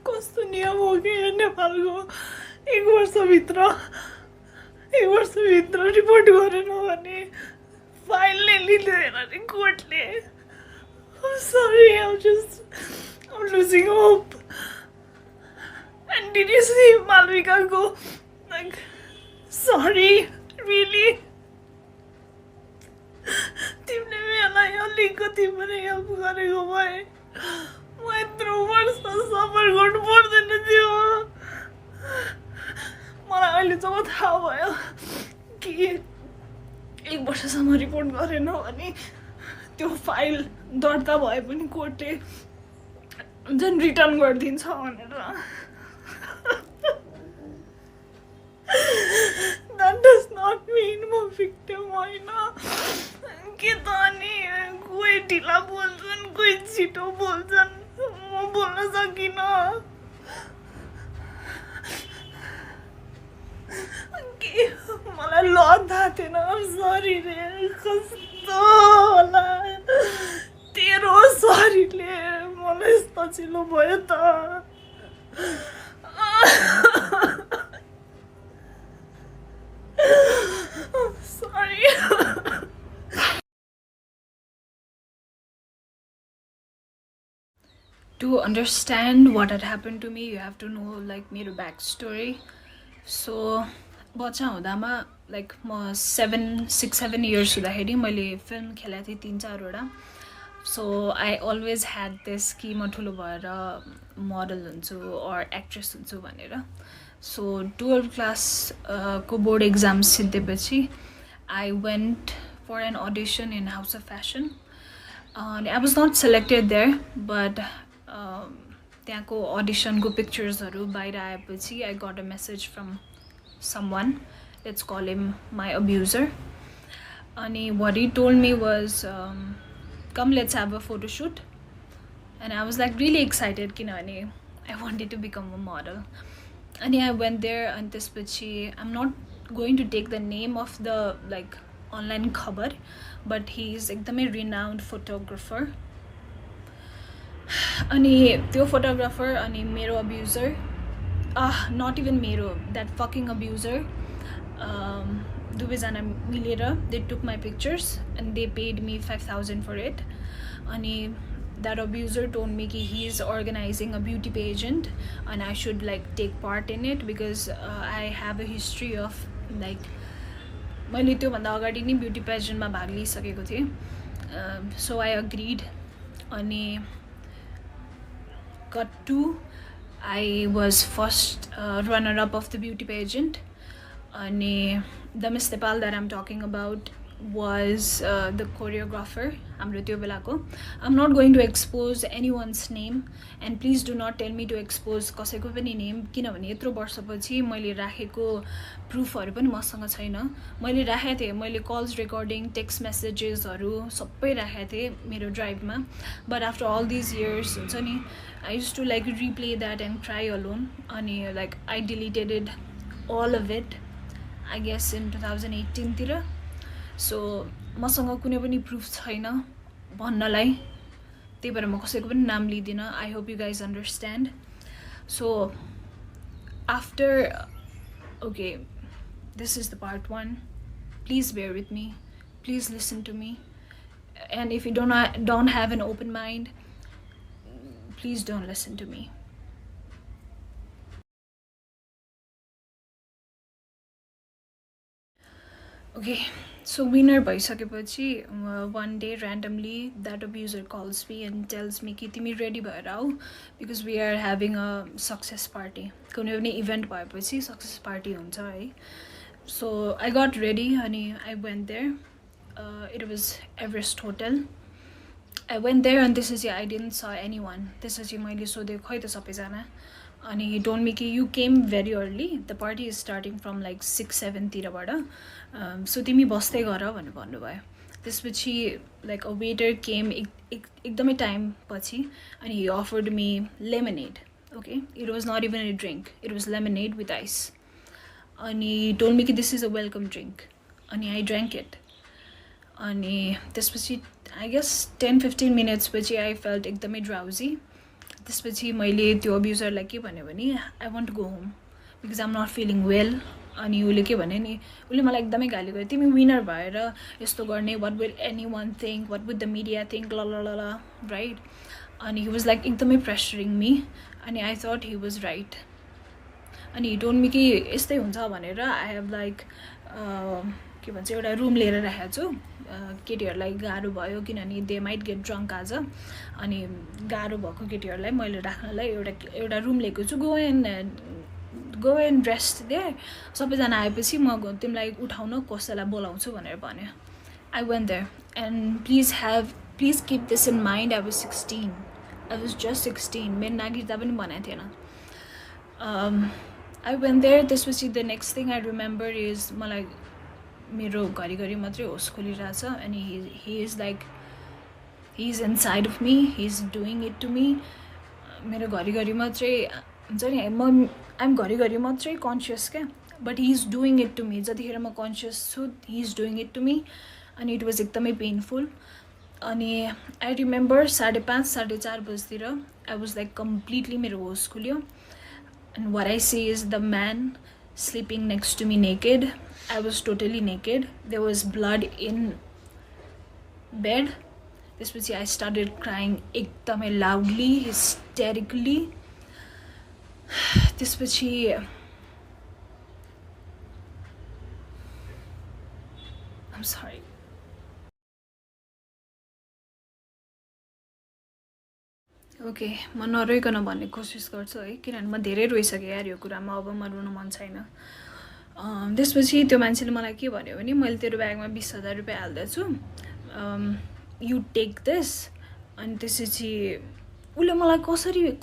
कस्तो नियम हो कि नेपालको 1 वर्षभित्र रिपोर्ट गरेन भने फाइल नै लिँदैन अरे कोर्टले. I'm sorry, I'm losing hope. And did you see Malvika go like, sorry, really? तिमीले मलाई अलिकति पनि हेल्प गरेको भए म यत्रो वर्ष सफर गर्नु पर्दैन थियो. मलाई अहिले जब थाहा भयो कि 1 वर्षसम्म रिपोर्ट गरेन भने त्यो फाइल दर्ता भए पनि कोर्टले झन् रिटर्न गरिदिन्छ भनेर. That does not mean म victim होइन. के त अनि कोही ढिला बोल्छन्, कोही छिटो बोल्छन्, म बोल्न सकिनँ. के मलाई ल थाहा थिएन. सरी रे, कस्तो होला तेरो सरीले मलाई यस्तो चिलो भयो त. Sorry. To understand what had happened to me, you have to know like मेरो backstory. So बच्चा हुँदामा like म 6-7 years हुँदाखेरि मैले फिल्म खेलेको थिएँ 3-4वटा. So I always had this कि म ठुलो भएर मोडल हुन्छु or actress हुन्छु भनेर. So 12th class को board exams सिद्धिएपछि I went for an audition in House of Fashion. I was not selected there, but त्यहाँको auditionको picturesहरू बाहिर आएपछि I got a message from someone, let's call him my abuser. And what he told me was, come let's have a photo shoot. And I was like really excited, I wanted to become a model. And I went there and त्यसपछि I'm not going to take the name of the like online khabar, but he's एकदमै renowned photographer. अनि त्यो photographer अनि मेरो abuser, not even मेरो, that fucking abuser, दुवैजना मिलेर they took my pictures and they paid me 5,000 for it. अनि that abuser told me कि he is organizing a beauty pageant and I should like take part in it because I have a history of like मैले त्यो भन्दा अगाडि नै beauty pageant मा भाग लिइसकेको थिएँ. So I agreed. अनि cut to I was first runner up of the beauty pageant. And the Miss Nepal that I'm talking about was the choreographer. I'm not going to expose anyone's name, and please do not tell me to expose कसैको पनि name किनभने यत्रो वर्षपछि मैले राखेको प्रुफहरु पनि मसँग छैन. मैले राखेको थिएँ, मैले कल्स रेकर्डिङ, टेक्स्ट मेसेजेसहरु सबै राखेको थिएँ मेरो ड्राइभमा. But after all these years हुन्छ नि, I used to like replay that and cry alone. अनि like I deleted it, all of it, I guess in 2018 तिर. So मसँग कुनै पनि प्रुफ छैन भन्नलाई, त्यही भएर म कसैको पनि नाम लिदिन. I hope you guys understand. So after, okay, this is the part 1. Please bear with me, please listen to me, and if you don't have an open mind, please don't listen to me. Okay, so winner भइसकेपछि one day randomly that abuser calls me and tells me कि तिमी ready भएर आऊ because we are having a success party. कुनै पनि event भएपछि success party हुन्छ है. So I got ready and I went there. It was Everest Hotel. I went there and this is I didn't saw anyone. This is मैले सोधे खै त सबैजना. And he told me कि you came very early. The party is starting from like 6-7 तिरबाट. So तिमी बस्दै गर भनेर भन्नुभयो. त्यसपछि like a waiter came एकदमै टाइम पछि and he offered me lemonade. Okay, it was not even a drink. It was lemonade with ice. And he told me कि this is a welcome drink. And I drank it. अनि त्यसपछि I guess 10-15 minutes पछि I felt एकदमै drowsy. त्यसपछि मैले त्यो अब्युजरलाई के भन्यो भने I want to go home because I am not feeling well. अनि उसले के भने नि, उसले मलाई एकदमै गाली गर्यो, तिमी विनर भएर यस्तो गर्ने, what will any one think, what will the media think, ल ल ल ल राइट। अनि हि वाज लाइक एकदमै प्रेसरिङ मी अनि I thought he was right. अनि हि टोल्ड मी कि यस्तै हुन्छ भनेर। आई हेभ लाइक के भन्छ एउटा रुम लिएर राखेको छु, केटीहरूलाई गाह्रो भयो किनभने दे माइट गेट ड्रङ्क आज। अनि गाह्रो भएको केटीहरूलाई मैले राख्नलाई एउटा रुम लिएको छु, गो एन्ड रेस्ट देयर, सबैजना आएपछि म तिमीलाई उठाउन कसैलाई बोलाउँछु भनेर भन्यो। I went there and please keep this in mind, I was 16, I was just 16, मेरो नागरिकता पनि बनाएको थिएन। I went there. त्यसपछि the next thing I remember is मलाई मेरो घरिघरि मात्रै होस खोलिरहेछ अनि he is like he is inside of me, he is doing it to me. मेरो घरिघरि मात्रै हुन्छ नि, आइएम घरिघरि मात्रै कन्सियस क्या, but he is doing it to me. जतिखेर म कन्सियस छु he is doing it to me अनि इट वाज एकदमै पेनफुल। अनि आई रिमेम्बर 5:30 4:30 बजीतिर आई वाज लाइक कम्प्लिटली मेरो होस खुल्यो and what I see is the man sleeping next to me naked. I was totally naked. There was blood in bed. त्यसपछि I started crying एकदमै loudly, hysterically. त्यसपछि I'm sorry. Okay, म नरोइकन भन्ने कोसिस गर्छु है, किनभने म धेरै रोइसकेँ यार यो कुरामा, अब म रुनु मन छैन। त्यसपछि त्यो मान्छेले मलाई के भन्यो भने मैले तेरो ब्यागमा 20,000 रुपियाँ हाल्दैछु, यु टेक दिस। अनि त्यसपछि उसले मलाई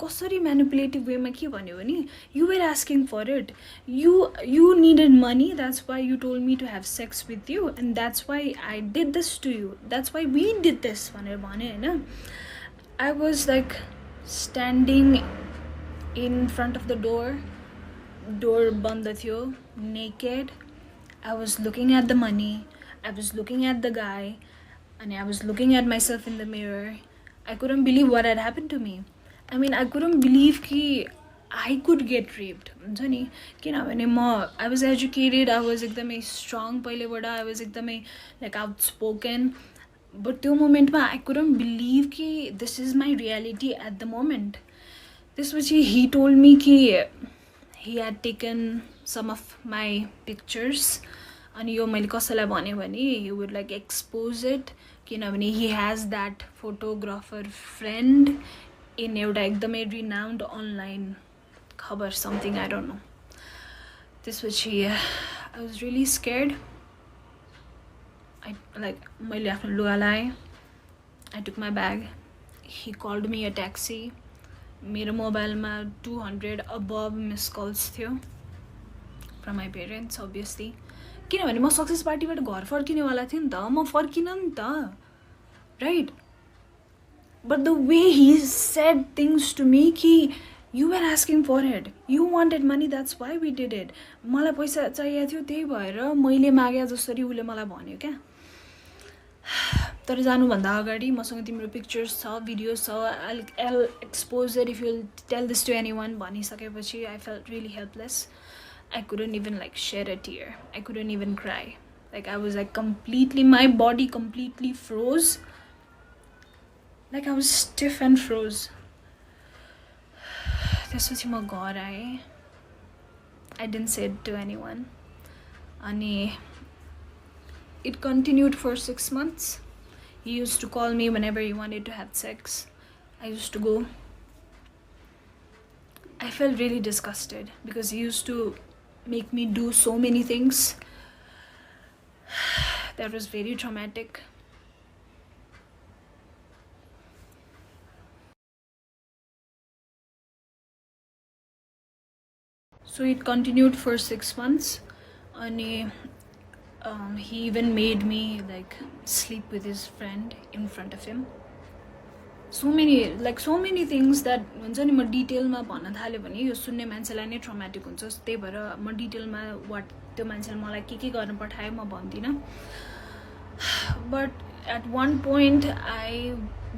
कसरी म्यानिपुलेटिभ वेमा के भन्यो भने you were asking for it, you needed money, that's why you told me to have sex with you and that's why I did this to you, that's why we did this भनेर भन्यो होइन। I was like standing in front of the door बन्द थियो, naked. I was looking at the money, I was looking at the guy, and I was looking at myself in the mirror. I couldn't believe what had happened to me. I mean, I couldn't believe कि I could get raped. हुन्छ नि, किनभने I was educated, I was एकदमै strong पहिलेबाट, I was एकदमै like outspoken. But त्यो मोमेन्टमा I couldn't believe कि this is my reality at the moment. त्यसपछि ही टोल्ड मी कि he had taken some of my pictures अनि यो मैले कसैलाई भने he would like expose it, किनभने he has that photographer friend in एउटा एकदमै रिनाउन्ड अनलाइन खबर समथिङ, आई डोन्ट नो। त्यसपछि आई वाज रियली स्केयर्ड। मैले आफ्नो लुगा लाएँ, I took my bag, he called me a taxi. मेरो मोबाइलमा 200 अबभ मिस कल्स थियो फ्रम माई पेरेन्ट्स अभियसली, किनभने म सक्सेस पार्टीबाट घर फर्किनेवाला थिएँ नि त, म फर्किनँ नि त right. But the way he said things to me कि you are asking for it, you wanted money, that's why we did it. मलाई पैसा चाहिएको थियो त्यही भएर मैले मागे जसरी उसले मलाई भन्यो क्या। तर जानुभन्दा अगाडि मसँग तिम्रो पिक्चर्स छ, भिडियोज छ, I'll expose it if you'll tell this to anyone भनिसकेपछि I felt really helpless. I couldn't even like shed a tear. I couldn't even cry. Like I was like completely, my body completely froze. Like I was stiff and froze. त्यसपछि म घर आएँ. I didn't say it to anyone. अनि it continued for 6 months. He used to call me whenever he wanted to have sex. I used to go. I felt really disgusted because he used to make me do so many things. That was very traumatic. So it continued for 6 months. And he even made me like sleep with his friend in front of him. So many things that हुन्छ नि म डिटेलमा भन्न थाल्यो भने यो सुन्ने मान्छेलाई नै ट्रमाटिक हुन्छ, त्यही भएर म डिटेलमा वाट त्यो मान्छेले मलाई के गर्न पठायो म भन्दिनँ. But at one point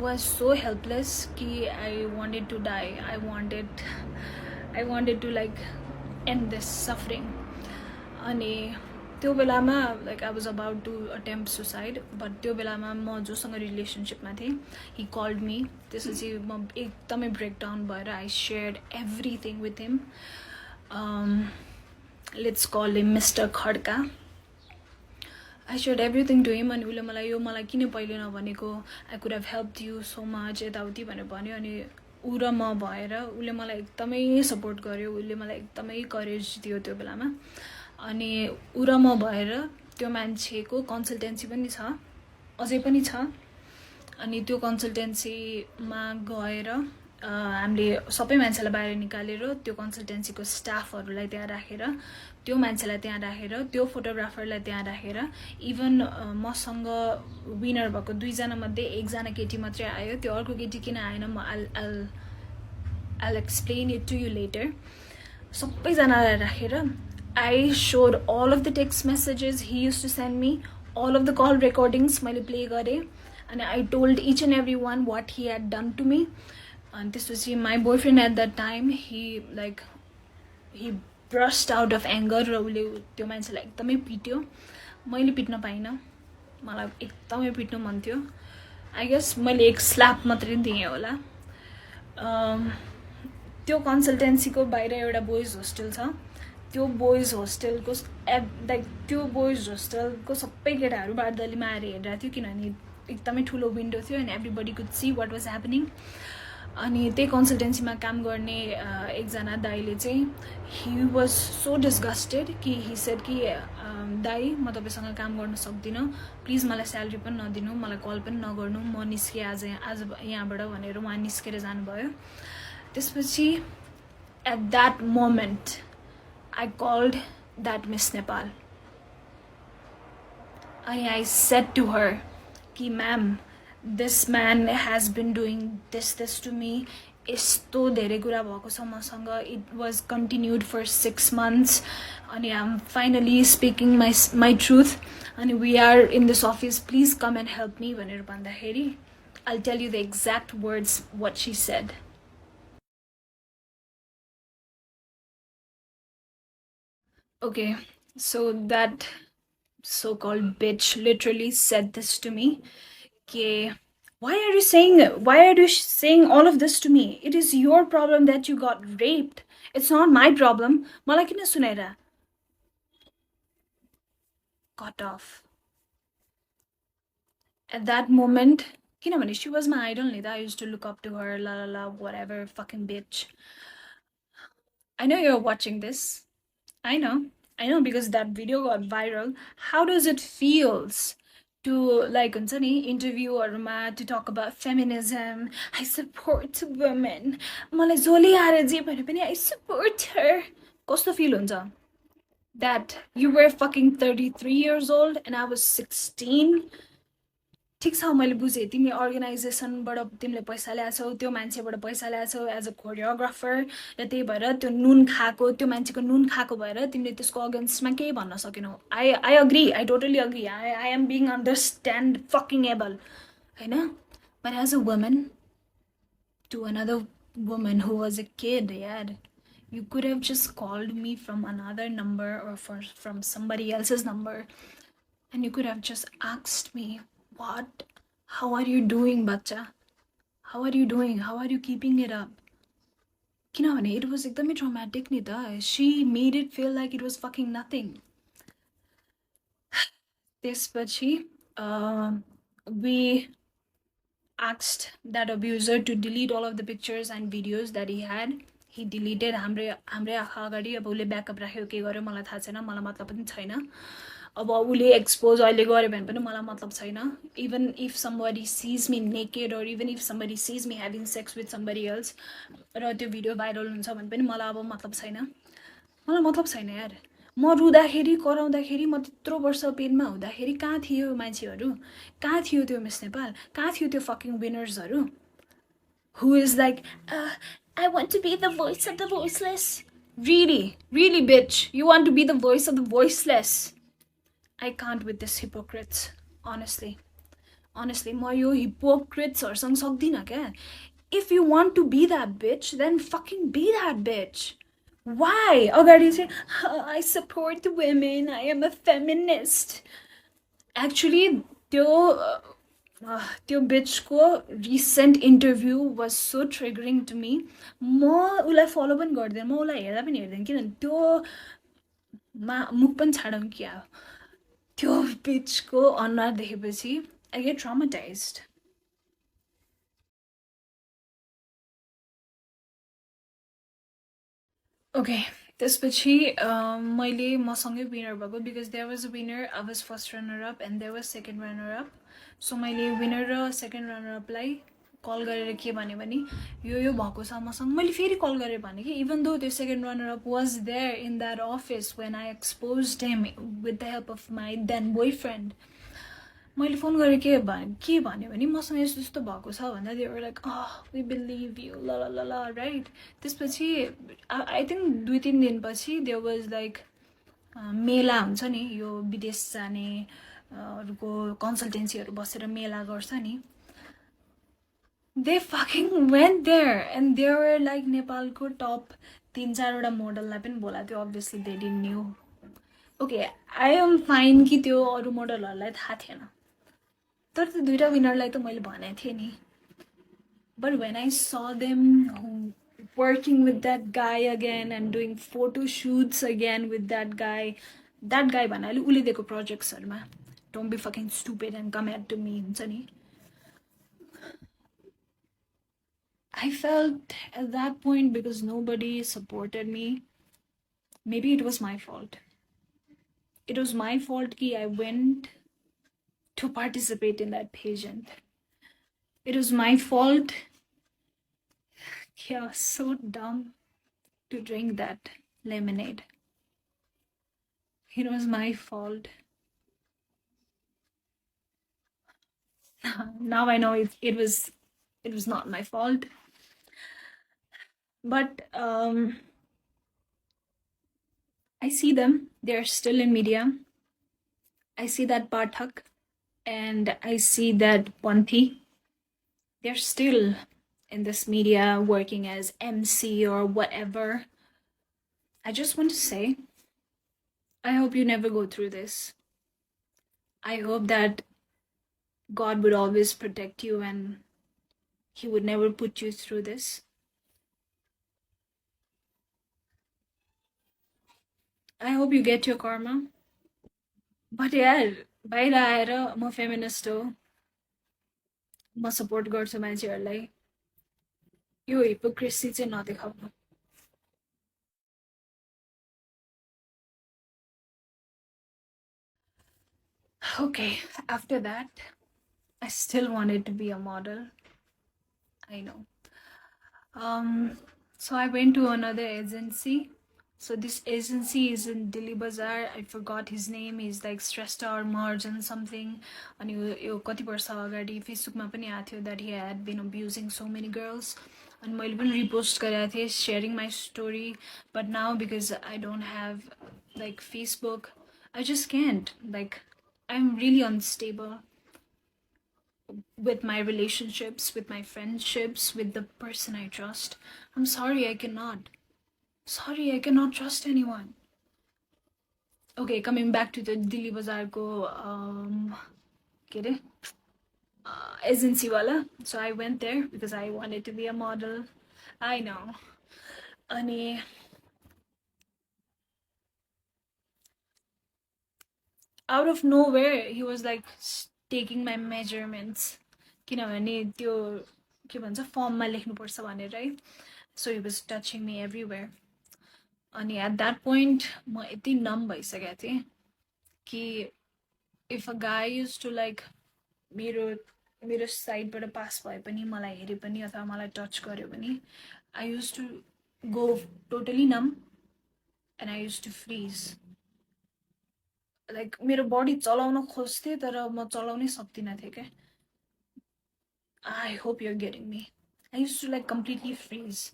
was so helpless कि I wanted to die. I wanted to like end this suffering. अनि त्यो बेलामा like I was about to attempt suicide, but त्यो बेलामा म जोसँग रिलेसनशिपमा थिएँ, he called me. त्यसपछि म एकदमै breakdown भएर I shared everything with him. Let's call him Mr. Khadka. I shared everything to him अनि उसले मलाई यो मलाई किन पहिले नभनेको, I could have helped you so much यताउति भनेर भन्यो. अनि ऊ र म भएर उसले मलाई एकदमै सपोर्ट गर्यो, उसले मलाई एकदमै करेज दियो त्यो बेलामा. अनि ऊ र म भएर त्यो मान्छेको कन्सल्टेन्सी पनि छ, अझै पनि छ. अनि त्यो कन्सल्टेन्सीमा गएर हामीले सबै मान्छेलाई बाहिर निकालेर त्यो कन्सल्टेन्सीको स्टाफहरूलाई त्यहाँ राखेर, त्यो मान्छेलाई त्यहाँ राखेर, त्यो फोटोग्राफरलाई त्यहाँ राखेर, इभन मसँग विनर भएको 2 जना मध्ये 1 जना केटी मात्रै आयो. त्यो अर्को केटी किन आएन म I'll explain it to you later. सबैजनालाई राखेर I showed all of the text messages he used to send me, all of the call recordings मैले play गरे, and I told each and every one what he had done to me. And this was my boyfriend at that time. He burst out of anger र उसले त्यो मान्छेलाई एकदमै पिट्यो. मैले पिट्न पाइनँ, मलाई एकदमै पिट्नु मन थियो. I guess मैले एक स्ल्याप मात्रै दिएँ होला. त्यो कन्सल्टेन्सीको बाहिर एउटा बोइज होस्टेल छ. त्यो बोइज होस्टेलको लाइक त्यो बोइज होस्टेलको सबै केटाहरू बारदलीमा आएर हेरिरहेको थियो, किनभने एकदमै ठुलो विन्डो थियो and everybody could see what was happening. अनि त्यही कन्सल्टेन्सीमा काम गर्ने एकजना दाइले चाहिँ ही वाज सो डिस्गस्टेड कि ही सेड कि दाइ म तपाईँसँग काम गर्न सक्दिनँ, प्लिज मलाई स्यालेरी पनि नदिनु, मलाई कल पनि नगर्नु, म निस्केँ आज यहाँबाट भनेर उहाँ निस्केर जानुभयो. त्यसपछि at that moment I called that Miss Nepal. And I said to her, ki ma'am, this man has been doing this to me. Isto dere kura bhako cha masanga. It was continued for 6 months. And I'm finally speaking my truth. And we are in this office. Please come and help me. I'll tell you the exact words what she said. Okay, so that so-called bitch literally said this to me. Okay, why are you saying all of this to me? It is your problem that you got raped. It's not my problem. Malai kina sunaira? Got off. At that moment, kinabhane she was my idol, I used to look up to her, la la la, whatever, fucking bitch. I know you're watching this. I know because that video got viral. How does it feels to like interview or to talk about feminism? I support women. Malai zoli aare je bhane pani I support her. Kosto feel huncha? That you were fucking 33 years old and I was 16. ठिक छ मैले बुझेँ तिमी अर्गनाइजेसनबाट तिमीले पैसा ल्याछौ, त्यो मान्छेबाट पैसा ल्याछौ एज अ कोरियोग्राफर, र त्यही भएर त्यो नुन खाएको त्यो मान्छेको नुन खाएको भएर तिमीले त्यसको अगेन्स्टमा केही भन्न सकेनौ. I agree, I totally agree, I am being understand fucking able हैन. But as a woman to another woman who was a kid, यार, you could have just called me from another number or from somebody else's number and you could have just asked me, how are you doing, bacha? How are you doing? How are you keeping it up? Kinabhane it was ekdamai traumatic ni ta. She made it feel like it was fucking nothing. त्यसपछि we asked that abuser to delete all of the pictures and videos that he had. He deleted हाम्रै आँखा अगाडि. अब उसले backup राख्यो के गर्यो मलाई थाहा छैन, मलाई मतलब पनि छैन. अब उसले एक्सपोज अहिले गर्यो भने पनि मलाई मतलब छैन. Even if somebody sees me naked or even if somebody sees me having sex with somebody else र त्यो भिडियो भाइरल हुन्छ भने पनि मलाई अब मतलब छैन. मलाई मतलब छैन यार. म रुँदाखेरि कराउँदाखेरि म त्यत्रो वर्ष पेनमा हुँदाखेरि कहाँ थियो मान्छेहरू, कहाँ थियो त्यो मिस नेपाल, कहाँ थियो त्यो fucking विनर्सहरू who is like I want to be the voice of the voiceless. Really bitch, you want to be the voice of the voiceless? I can't with this hypocrites, honestly. honestly म यो हिपोक्रिट्सहरूसँग सक्दिनँ क्या. If you want to be that bitch, then fucking be that bitch. Why? अगाडि चाहिँ I support women, I am a feminist. Actually, त्यो बिचको recent interview was so triggering to me. म उसलाई फलो पनि गर्दैन, म उसलाई हेर्दा पनि हेर्दैन, किनभने त्यो मुख पनि छाडौँ क्या. त्यो बिचको अनुहार देखेपछि आई गेट ट्रमाटाइज्ड. ओके, त्यसपछि मैले मसँगै विनर भएको, because there was a winner, I was first runner up and there was second runner up. So मैले विनर र सेकेन्ड रनर अपलाई कल गरेर के भने यो भएको छ मसँग. मैले फेरि कल गरेर भने कि इभन दो त्यो second runner up was there in that office when I expose him with the help of my then boyfriend. मैले फोन गरेर के भन्यो भने मसँग यस्तो यस्तो भएको छ भन्दा they were like we believe you ल ल ल ल राइट. त्यसपछि आई थिङ्क 2-3 दिनपछि देयर वाज लाइक मेला हुन्छ नि, यो विदेश जाने हरूको कन्सल्टेन्सीहरू बसेर मेला गर्छ नि. They fucking went there and they were like नेपालको टप 3-4वटा मोडललाई पनि बोलाएको थियो. Obviously they didn't knew. Okay, I am fine कि त्यो अरू मोडलहरूलाई थाहा थिएन, तर त्यो 2टा विनरलाई त मैले भनेको थिएँ नि. बट वेन आई स them working with that guy again and doing photo shoots again with that guy भन्नाले उसले दिएको प्रोजेक्ट्सहरूमा don't be fucking stupid and come at to me हुन्छ नि. I felt at that point, because nobody supported me, maybe it was my fault. It was my fault कि I went to participate in that pageant. It was my fault. Yeah, so dumb to drink that lemonade. It was my fault. Now I know it was not my fault. But I see them. They're still in media. I see that Pathak and I see that Panthi. They're still in this media working as MC or whatever. I just want to say, I hope you never go through this. I hope that God would always protect you and He would never put you through this. I hope you get your karma. But यार बाहिर आएर म feminist हो, म support गर्छु मान्छेहरूलाई, यो hypocrisy चाहिँ नदेखाउनु. Okay, after that, I still wanted to be a model. I know. So I went to another agency. So this agency is in Delhi Bazaar. I forgot his name. He's like Shrestha or Marjan something. And यो कति वर्ष अगाडि फेसबुकमा पनि आएको थियो that he had been abusing so many girls. And मैले पनि repost गरेको थिएँ sharing my story. But now because I don't have like Facebook, I just can't. Like I'm really unstable with my relationships, with my friendships, with the person I trust. I'm sorry, I cannot. Sorry, I cannot trust anyone. Okay, coming back to the Delhi Bazaar ko agency wala. So I went there because I wanted to be a model. I know. Ani out of nowhere, he was like taking my measurements. किनभने त्यो के भन्छ फर्ममा लेख्नुपर्छ भनेर है. So he was touching me everywhere. अनि at that point म यति numb भइसकेको थिएँ कि if a guy used to like मेरो साइडबाट पास भए पनि, मलाई हेरे पनि अथवा मलाई टच गर्यो भने, I used to go totally numb and I used to freeze. Like मेरो body चलाउन खोज्थे तर म चलाउनै सक्दिनँ थिएँ क्या. I hope you're getting me. I used to like completely freeze.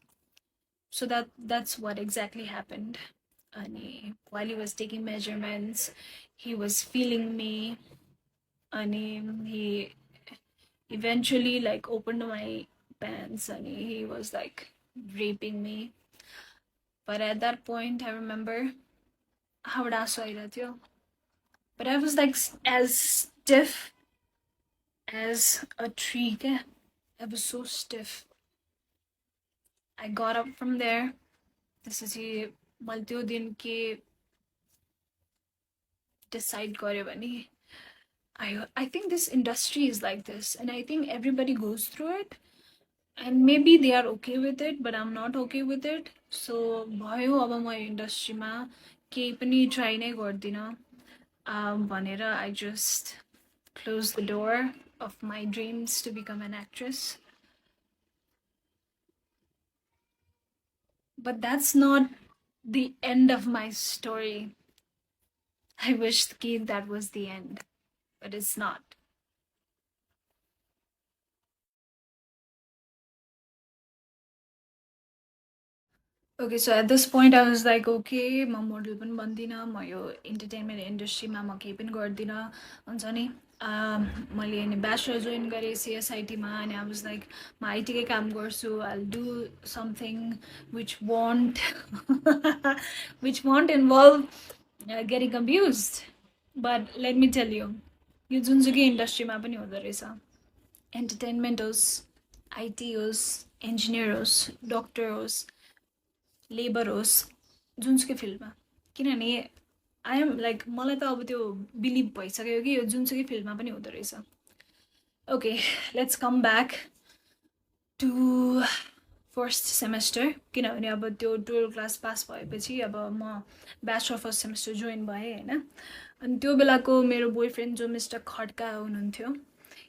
So that's what exactly happened. And while he was taking measurements, he was feeling me. And eventually like opened my pants and he was like raping me. But at that point I remember how it, but I was like as stiff as a tree. I was so stiff. I got up from there. त्यसपछि मैले त्यो दिन के decide गर्यो भने I think this industry is like this and I think everybody goes through it and maybe they are okay with it but I'm not okay with it. So भयो अब म इन्डस्ट्रीमा केही पनि ट्राई नै गर्दिनँ भनेर I just closed the door of my dreams to become an actress. But that's not the end of my story. I wish that was the end, but it's not. Okay, so at this point I was like, okay, म model पनि बन्दिनँ, म यो entertainment इन्डस्ट्रीमा म केही पनि गर्दिनँ हुन्छ नि. मैले अनि ब्याचलर जोइन गरेँ सिएसआइटीमा अनि आई वाज लाइक म आइटीकै काम गर्छु, I'll do something which won't which won't involve getting abused. But let me tell you, यो जुनसुकै इन्डस्ट्रीमा पनि हुँदो रहेछ. एन्टरटेनमेन्ट होस्, आइटी होस्, इन्जिनियर होस्, डक्टर होस्, लेबर होस्, जुनसुकै फिल्डमा. किनभने आई एम लाइक मलाई त अब त्यो बिलिभ भइसक्यो कि यो जुनसुकै फिल्डमा पनि हुँदो रहेछ. Okay, let's come back to first semester. किनभने अब त्यो 12 क्लास पास भएपछि अब म ब्याचलर फर्स्ट सेमेस्टर जोइन भएँ होइन. अनि त्यो बेलाको मेरो बोयफ्रेन्ड जो मिस्टर खड्का हुनुहुन्थ्यो,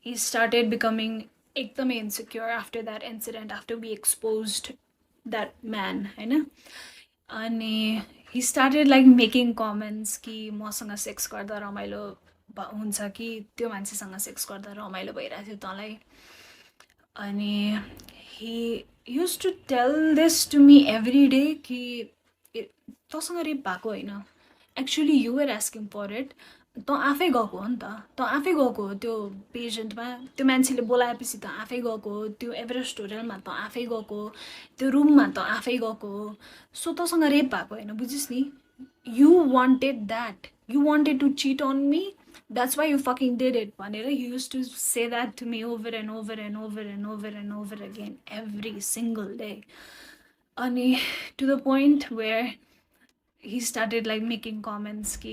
he started becoming एकदमै insecure after that incident, after we exposed that man होइन. अनि he started like making comments कि मसँग सेक्स गर्दा रमाइलो हुन्छ कि त्यो मान्छेसँग सेक्स गर्दा रमाइलो भइरहेको थियो तँलाई. अनि he used to tell this to me every day कि तँसँग रेप भएको होइन, actually you were asking for it, तँ आफै गएको हो नि त, तँ आफै गएको हो त्यो पेसेन्टमा, त्यो मान्छेले बोलाएपछि त आफै गएको हो, त्यो एभरेस्ट होटलमा त आफै गएको हो, त्यो रुममा त आफै गएको हो. सो तँसँग रेप भएको होइन, बुझिस् नि. You wanted that, you wanted to cheat on me, that's why you fucking did it भनेर he use to say that to me over and over and over and over and over again every single day. अनि to the point where he started like making comments कि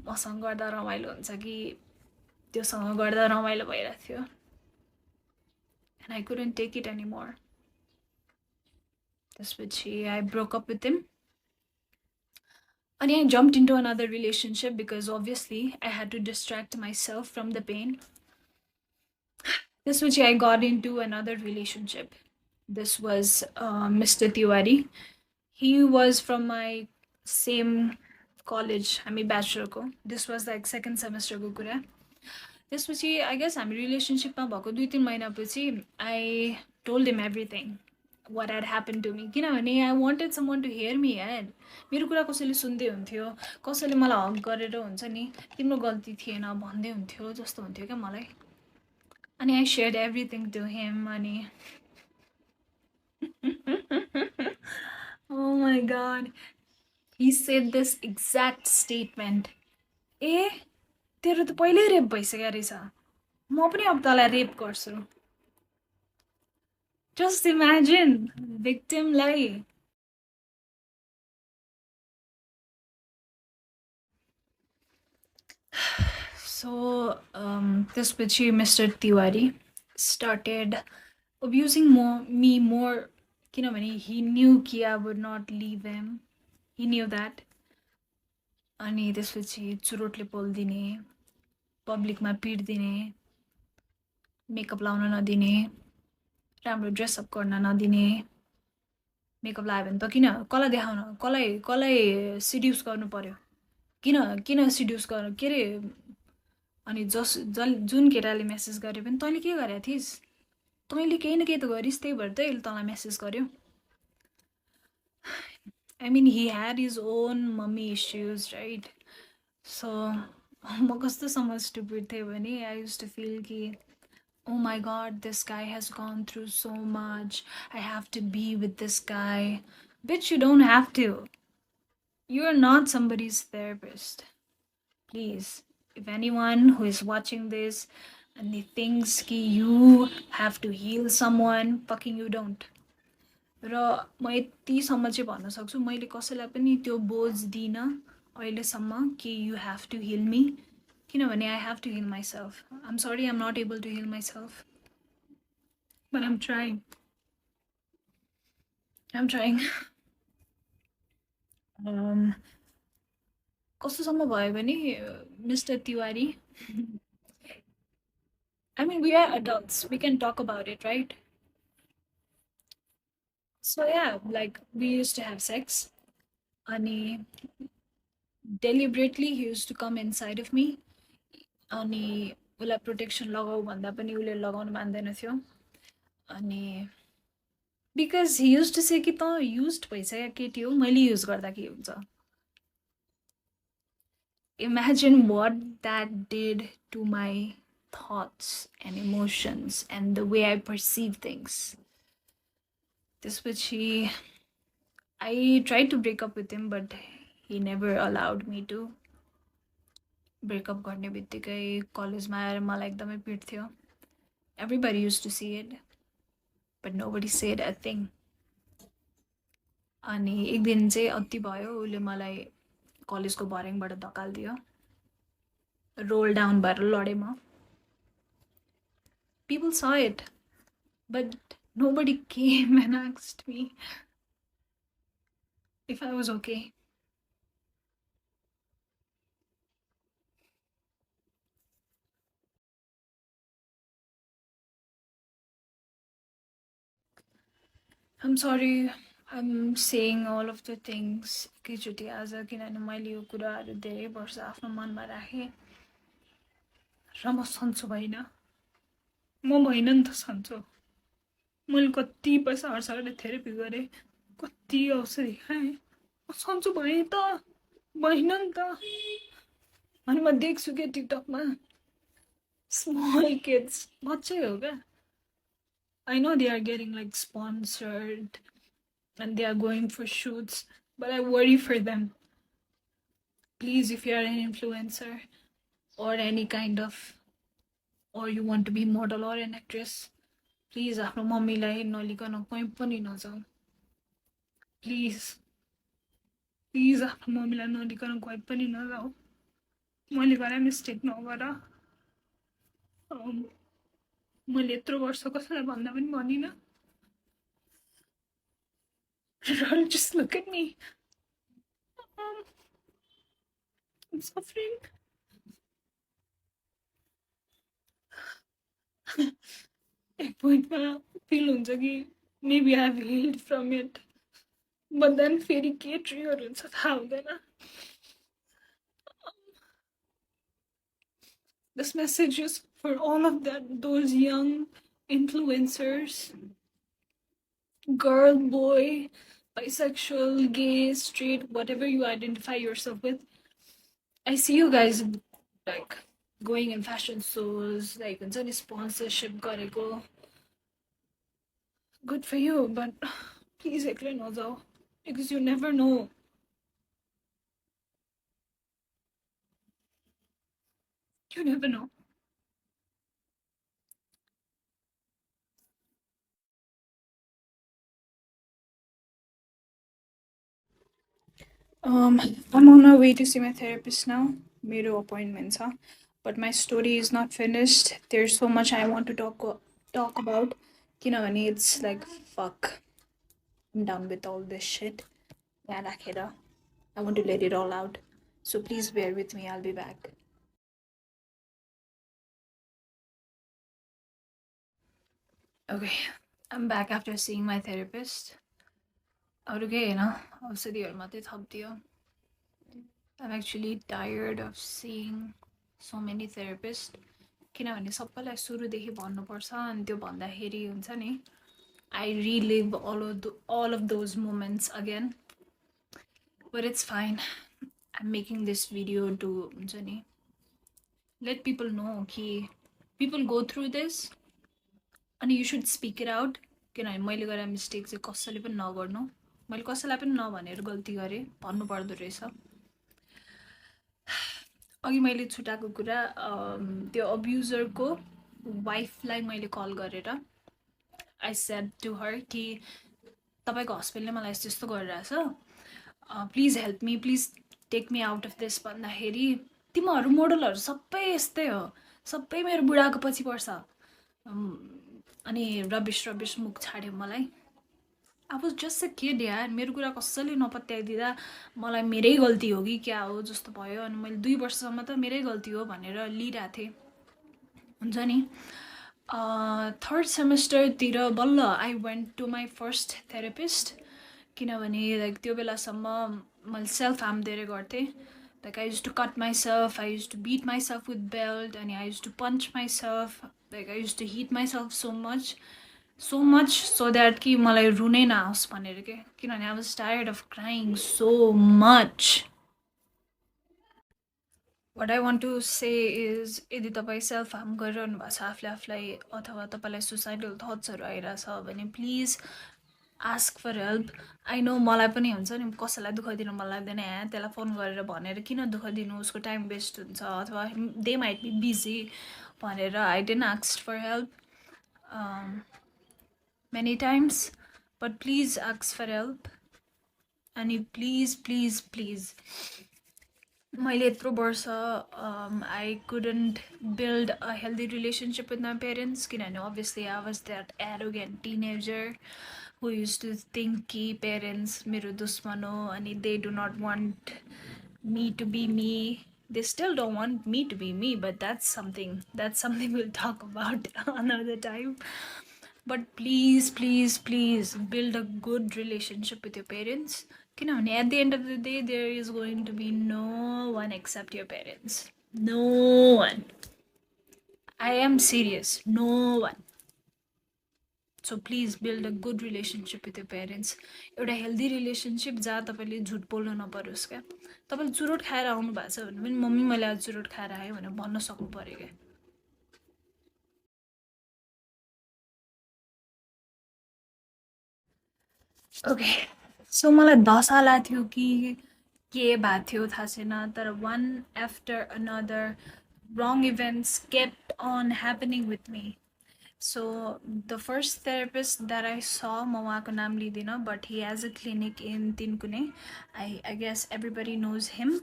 मसँग गर्दा रमाइलो हुन्छ कि त्योसँग गर्दा रमाइलो भइरहेको थियो. And I couldn't take it anymore. त्यसपछि I broke up with him. And I jumped into another relationship because obviously I had to distract myself from the pain. त्यसपछि I got into another relationship. This was Mr. Tiwari. He was from my same college, हामी ब्याचलरको. This was like second सेमेस्टरको कुरा. त्यसपछि I guess हामी रिलेसनसिपमा भएको 2-3 महिनापछि I told him everything what had happen to me. किनभने I wanted someone to hear me यार. मेरो कुरा कसैले सुन्दै हुन्थ्यो, कसैले मलाई हक गरेर हुन्छ नि तिम्रो गल्ती थिएन भन्दै हुन्थ्यो जस्तो हुन्थ्यो क्या मलाई. अनि आई सेयर्ड एभ्रिथिङ टु हिम. अनि oh my god, he said this exact statement. ए तेरो त पहिल्यै रेप भइसक्यो रहेछ, म पनि अब तँलाई रेप गर्छु. जस्ट इमेजिन भिक्टिमलाई. सो त्यसपछि mister Tiwari started abusing me more. किनभने he knew कि I would not leave him. He knew that. अनि त्यसपछि चुरोटले पोल्दिने, पब्लिकमा पिट्दिने, मेकअप लाउन नदिने, राम्रो ड्रेसअप गर्न नदिने. मेकअप लगायो भने त किन, कसलाई देखाउन, कसलाई सिड्युस गर्नु पर्यो, किन सिड्युस गर्नु, के अरे. अनि जुन केटाले मेसेज गर्यो भने तैँले के गरेको थिइस्, तैँले केही न केही त गरिस्, त्यही भएर त यसले तँलाई मेसेज गर्यो. I mean, he had his own mummy issues, right? So, म कस्तो समझ stupid थिएँ भने I used to feel कि oh my god, this guy has gone through so much. I have to be with this guy. Bitch, you don't have to. You're not somebody's therapist. Please, if anyone who is watching this and they thinks कि you have to heal someone, fucking you don't. र म यतिसम्म चाहिँ भन्न सक्छु मैले कसैलाई पनि त्यो बोझ दिइनँ अहिलेसम्म कि you have to heal me किनभने I have to heal myself. I'm sorry I'm not able to heal myself. But I'm trying. I'm trying. कस्तोसम्म भयो भने Mr. Tiwari. I mean, we are adults. We can talk about it, right? So yeah, like we used to have sex. And deliberately he used to come inside of me. अनि उसलाई protection लगाऊ भन्दा पनि उसले लगाउन मान्दैन थियो. अनि because he use to say कि त युज्ड भइसक्यो केटी हो मैले युज गर्दा के हुन्छ. Imagine what that did to my thoughts and emotions and the way I perceive things. त्यसपछि I tried to break up with him, but he never allowed me to. Breakup गर्ने बित्तिकै कलेजमा आएर मलाई एकदमै पिट्थ्यो. Everybody used to see it, but nobody said a thing. अनि एक दिन चाहिँ अति भयो उसले मलाई कलेजको भर्याङबाट धकालिदियो. रोल डाउन भएर लडेँ म. People saw it, but nobody came and asked me if I was okay. I'm sorry I'm saying all of the things एकैचोटि आज किनभने मैले यो कुराहरू धेरै वर्ष आफ्नो मनमा राखेँ र म सन्चो भइन. म भइन नि त सन्चो. मैले कति पैसा खर्च गरेर थेरेपी गरेँ, कति औषधि खाएँ, म सन्चो भएँ त भइन नि त. अनि म देख्छु क्या टिकटकमा स्मल किड्स बच्चै हो क्या. I know they are getting like sponsored and they are going for shoots, but I worry for them. Please, if you are an influencer or any kind of, or you want to be model or an actress, please आफ्नो मम्मीलाई नलिकन कहीँ पनि नजाऊ. Please please आफ्नो मम्मीलाई नलिकन कहीँ पनि नजाऊ. मैले गरे मिस्टेक नगर. मैले यत्रो वर्ष कसैलाई भन्दा पनि भनिनँ. Just look at me. I'm suffering. एक पोइन्टमा फिल हुन्छ कि maybe I've healed from it, but then फेरि के ट्रिगर हुन्छ थाहा हुँदैन. This message is for all of those young influencers, girl, boy, bisexual, gay, straight, whatever you identify yourself with. I see you guys like going in fashion shows, like in sponsorship gareko. Good for you, but please एक्लै नजाऊ, because you never know. You never know. I'm on my way to see my therapist now. मेरो appointment छ. But my story is not finished. There's so much I want to talk about. किनभने it's like fuck. I'm done with all this shit. Yeah, राखेर. I want to let it all out. So please bear with me. I'll be back. Okay, I'm back after seeing my therapist. अरू केही होइन, औषधिहरू मात्रै थपिदियो. I'm actually tired of seeing so many therapists. किनभने सबैलाई सुरुदेखि भन्नुपर्छ अनि त्यो भन्दाखेरि हुन्छ नि I relive all of those moments again. But it's fine. I'm making this video to हुन्छ नि let people know कि people go through this अनि you should speak it out किनभने मैले गरेर मिस्टेक चाहिँ कसैले पनि नगर्नु मैले कसैलाई पनि नभनेर गल्ती गरेँ भन्नुपर्दो रहेछ अघि मैले छुटाएको कुरा त्यो अब्युजरको वाइफलाई मैले कल गरेर आई सेड टु हर कि तपाईँको हस्बेन्डले मलाई यस्तो यस्तो गरिरहेछ please help me please take me out of this भन्दाखेरि तिमीहरू मोडलहरू सबै यस्तै हो सबै मेरो बुढाको पछि पर्छ अनि रबिस रबिस मुख छाड्यो मलाई अब जस्ट अ किड यार मेरो कुरा कसैले नपत्याइदिँदा मलाई मेरै गल्ती हो कि क्या हो जस्तो भयो अनि मैले 2 वर्षसम्म त मेरै गल्ती हो भनेर लिइरहेको थिएँ हुन्छ नि थर्ड सेमेस्टरतिर बल्ल I went to my first therapist किनभने लाइक त्यो बेलासम्म मैले सेल्फ हार्म धेरै गर्थेँ like I use to cut myself I use to beat myself with belt अनि I use to punch myself like I use to hit myself so much so that कि मलाई रुनै नआओस् भनेर के किनभने I was tired of crying so much what I want to say is यदि तपाईँ सेल्फ हार्म गरिरहनु भएको छ आफूले आफूलाई अथवा तपाईँलाई सुसाइडल थट्सहरू आइरहेछ भने please ask for help I know मलाई पनि हुन्छ नि कसैलाई दुःख दिनु मन लाग्दैन त्यसलाई फोन गरेर भनेर किन दुःख दिनु उसको टाइम वेस्ट हुन्छ अथवा दे माइट बी बिजी भनेर I don't ask for help many times but please ask for help अनि please मैले यत्रो वर्ष I couldn't build a healthy relationship with my parents किनभने obviously I was that arrogant teenager who used to think कि parents मेरो दुश्मन हो अनि they do not want me to be me they still don't want me to be me but that's something we'll talk about another time but please build a good relationship with your parents किनभने at the end of the day there is going to be no one except your parents no one I am serious no one so please build a good relationship with your parents एउटा healthy relationship जहाँ तपाईले झुट बोल्नु नपरोस् क्या तपाईले चुरोट खाएर आउनु भएको छ भने पनि मम्मी मैले आज चुरोट खाएर आएँ भनेर भन्न सक्नु पर्यो क्या ओके सो मलाई दशा लाग्थ्यो थियो कि के भएको थियो थाहा छैन तर one after another wrong events kept on happening with me so the first therapist that I saw म उहाँको नाम लिदिन but he has a clinic in Tinkune I guess everybody knows him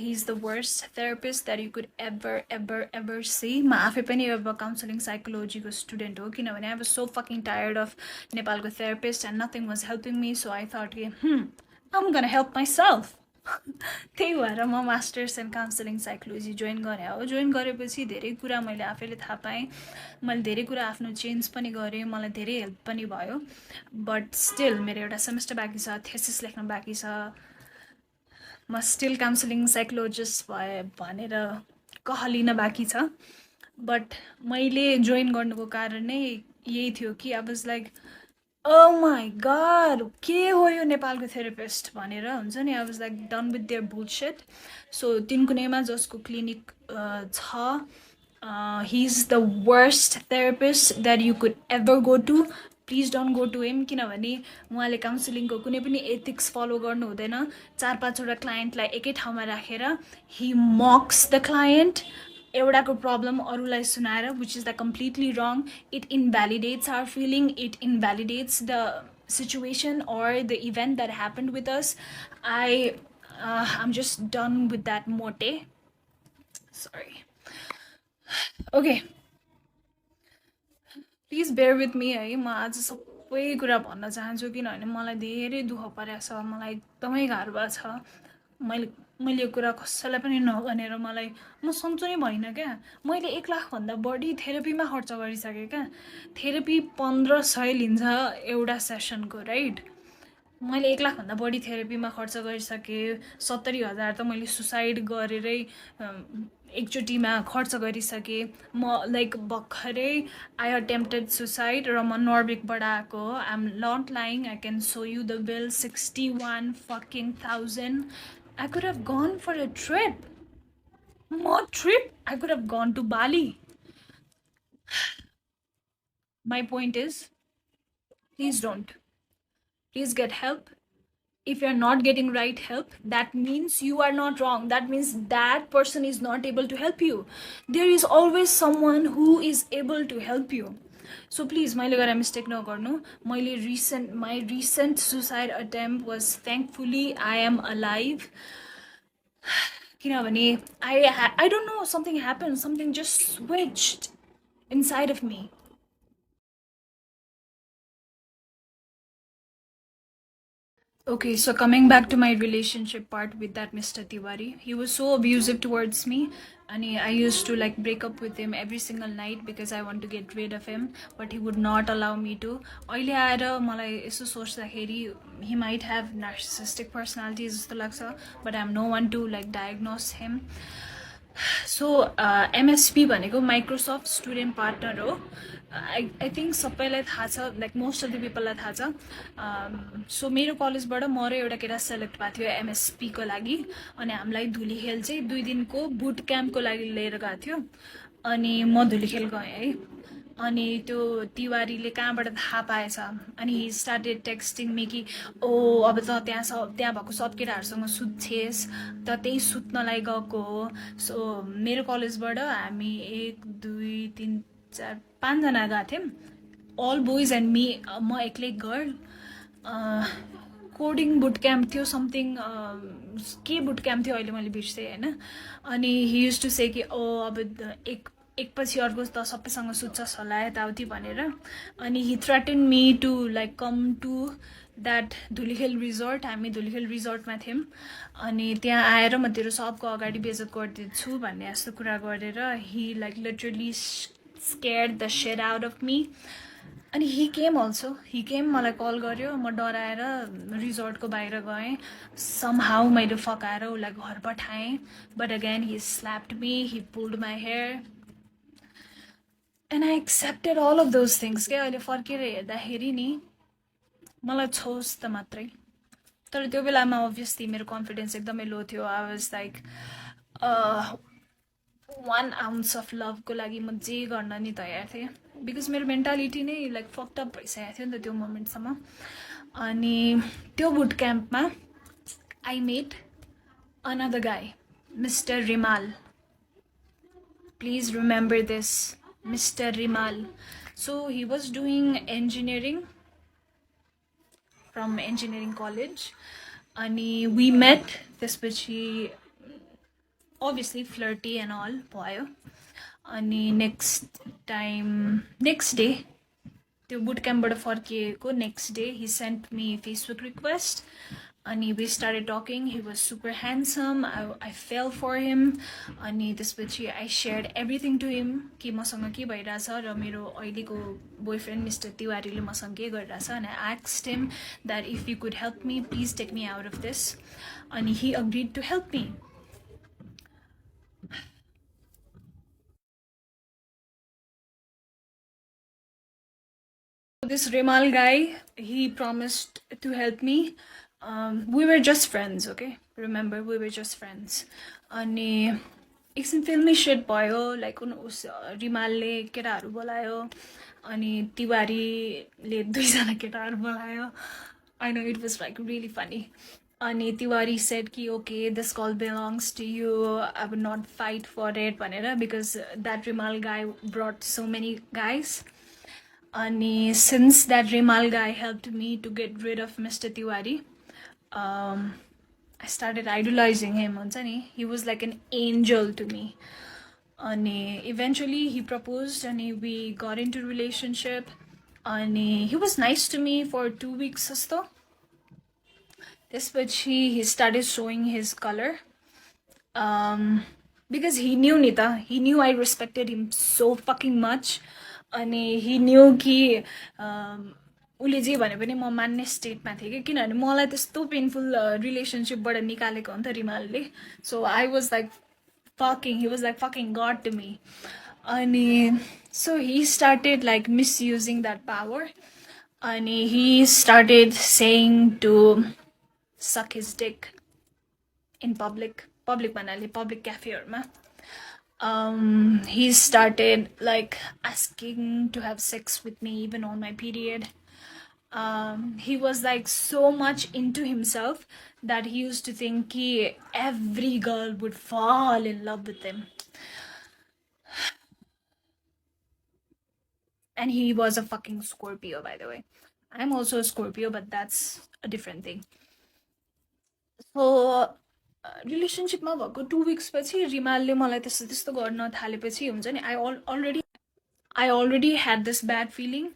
he's the worst therapist that you could ever see म आफै पनि अब counselling साइकोलोजीको student हो किनभने I was so fucking tired of नेपालको therapist and nothing was helping me so I thought I'm gonna help myself त्यही भएर म masters in counselling psychology join गरेँ हो जोइन गरेपछि धेरै कुरा मैले आफैले थाहा पाएँ मैले धेरै कुरा आफ्नो चेन्ज पनि गरेँ मलाई धेरै हेल्प पनि भयो बट स्टिल मेरो एउटा सेमेस्टर बाँकी छ थेसिस लेख्न बाँकी छ म स्टिल काउन्सलिङ साइकोलोजिस्ट भए भनेर कहलिन बाँकी छ बट मैले जोइन गर्नुको कारण नै यही थियो कि I was like oh my god के हो यो नेपालको थेरापिस्ट भनेर हुन्छ नि I was like done with their bullshit so तिनकुनेमा जसको क्लिनिक छ he is the worst therapist that you could ever go to please don't go to him किनभने उहाँले काउन्सिलिङको कुनै पनि एथिक्स फलो गर्नु हुँदैन 4-5 वटा क्लाइन्टलाई एकै ठाउँमा राखेर he mocks the client एउटाको प्रब्लम अरूलाई सुनाएर which is the completely wrong it invalidates our feeling it invalidates the situation or the event that happened with us I'm just done with that mote sorry okay please bear with me है म आज सबै कुरा भन्न चाहन्छु किनभने मलाई धेरै दुःख परेको छ मलाई एकदमै गाह्रो भएको छ मैले यो कुरा कसैलाई पनि नभनेर मलाई म सन्चो नै भइनँ क्या मैले 1 लाख भन्दा बढी थेरापीमा खर्च गरिसकेँ क्या थेरापी 1500 लिन्छ एउटा सेसनको राइट मैले 1 लाख भन्दा बढी थेरापीमा खर्च गरिसकेँ 70,000 त मैले सुसाइड गरेरै एकचोटिमा खर्च गरिसकेँ म लाइक भर्खरै आई अटेम्प्टेड सुसाइड र म नर्वेकबाट आएको हो I am not lying I can show you the bill 61,000 I could have gone for a trip. More trip? I could have gone to Bali. My point is, please don't. Please get help. If you're not getting right help, that means you are not wrong. That means that person is not able to help you. There is always someone who is able to help you. So please, मैले गरेर mistake नगर्नु. My recent suicide attempt was, thankfully I am alive. किनभने I don't know, something happened, something just switched inside of me. Okay, so coming back to my relationship part with that Mr. Tiwari, he was so abusive towards me, and I used to like break up with him every single night because I want to get rid of him, but he would not allow me to. अहिले आएर मलाई यसो सोच्दाखेरि he might have narcissistic personality जस्तो लाग्छ, but I'm no one to like diagnose him. So MSP भनेको Microsoft Student Partner हो. I think सबैलाई थाहा छ, like most of the people लाई थाहा छ. So मेरो कलेजबाट म र एउटा केटा सेलेक्ट भएको थियो MSP को लागि, अनि हामीलाई धुलीखेल चाहिँ 2 दिनको बुट क्याम्पको लागि लिएर गएको थियो. अनि म धुलीखेल गएँ है. अनि त्यो तिवारीले कहाँबाट थाहा पाएछ, अनि हि स्टार्टेड टेक्स्टिङ मी कि ओ अब त त्यहाँ भएको सब केटाहरूसँग सुत्छेस् त, त्यही सुत्नलाई गएको हो. सो मेरो कलेजबाट हामी 1 2 3 4 5 जना गएको थियौँ, अल बोइज एन्ड मी, म एक्लै गर्ल. कोडिङ बुट क्याम्प थियो, समथिङ के बुट क्याम्प थियो अहिले मैले बिर्सेँ होइन. अनि हि युज टु से कि ओ अब एकपछि अर्को त सबैसँग सुत्छस् होला यताउति भनेर. अनि he threaten me to like come to that Dhulikhel resort. हामी धुलीखेल रिजोर्टमा थियौँ, अनि त्यहाँ आएर म तेरो सबको अगाडि बेइज्जत गरिदिन्छु भन्ने जस्तो कुरा गरेर he like literally scared the shed out of me. अनि हि केम अल्सो, मलाई कल गर्यो, म डराएर रिजोर्टको बाहिर गएँ. समहाउ मैले फकाएर उसलाई घर पठाएँ, but again he slapped me, he pulled my hair, and I accepted all of those things. क्या अहिले फर्केर हेर्दाखेरि नि मलाई छोस् त मात्रै. तर त्यो बेलामा अभियसली मेरो कन्फिडेन्स एकदमै लो थियो. I was like 1 ounce of लभको लागि म जे गर्न नि तयार थिएँ, बिकज मेरो मेन्टालिटी नै लाइक फक्टअप भइसकेको थियो नि त त्यो मोमेन्टसम्म. अनि त्यो बुट क्याम्पमा आई मेट अनदर गाई, mister Rimal. Please remember this, Mr. Rimal. So he was doing engineering from engineering college, and we met. त्यसपछि obviously flirty and all भयो. अनि next day त्यो बुट क्याम्पबाट फर्किएको next day he sent me Facebook request. अनि we started talking. He was super handsome. I fell for him. अनि त्यसपछि I shared everything to him कि मसँग के भइरहेछ र मेरो अहिलेको बोयफ्रेन्ड मिस्टर तिवारीले मसँग के गरिरहेछ. And I asked him that if you could help me, please take me out of this. अनि he agreed to help me. This Rimal guy, he promised to help me. We were just friends, okay? Remember, we were just friends. अनि एकछिन फिल्मी set भयो, like उस रिमालले केटाहरू बोलायो, अनि तिवारीले 2 जना केटाहरू बोलायो. I know, it was like really funny. अनि तिवारी said कि okay, this call belongs to you, I would not fight for it भनेर, because that Rimal guy brought so many guys. And since that Rimal guy helped me to get rid of Mr. Tiwari, I started idolizing him. He was like an angel to me. And eventually he proposed and we got into a relationship. And he was nice to me for 2 weeks or so. He started showing his color. Because he knew Nita. He knew I respected him so fucking much. And he knew कि उसले जे भने पनि म मान्ने स्टेटमा थिएँ कि, किनभने मलाई त्यस्तो पेनफुल रिलेसनसिपबाट निकालेको हो नि त रिमालले. So I was like fucking, he was like fucking god to me. अनि so he started like misusing that power. अनि he started saying to suck his dick in public भन्नाले पब्लिक क्याफेहरूमा. He started like asking to have sex with me even on my period. He was like so much into himself that he used to think every girl would fall in love with him. And he was a fucking Scorpio, by the way. I'm also a Scorpio, but that's a different thing. So रिलेसनसिपमा भएको 2 weeks पछि रिमालले मलाई त्यस्तो त्यस्तो गर्न थालेपछि हुन्छ नि I already had this bad feeling.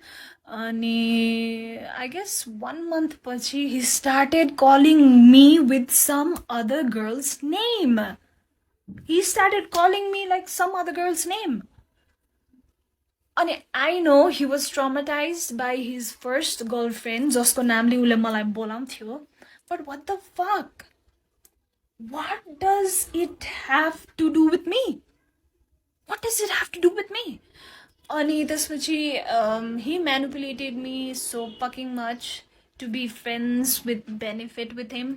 अनि I guess 1 month पछि he started calling me with some other girl's name. He started calling me like some other girl's name. अनि I know he was traumatized by his first girlfriend जसको नामले उले मलाई बोलाउँथ्यो. But what the fuck? What does it have to do with me? What does it have to do with me? Ani त्यसपछि he manipulated me so fucking much to be friends with benefit with him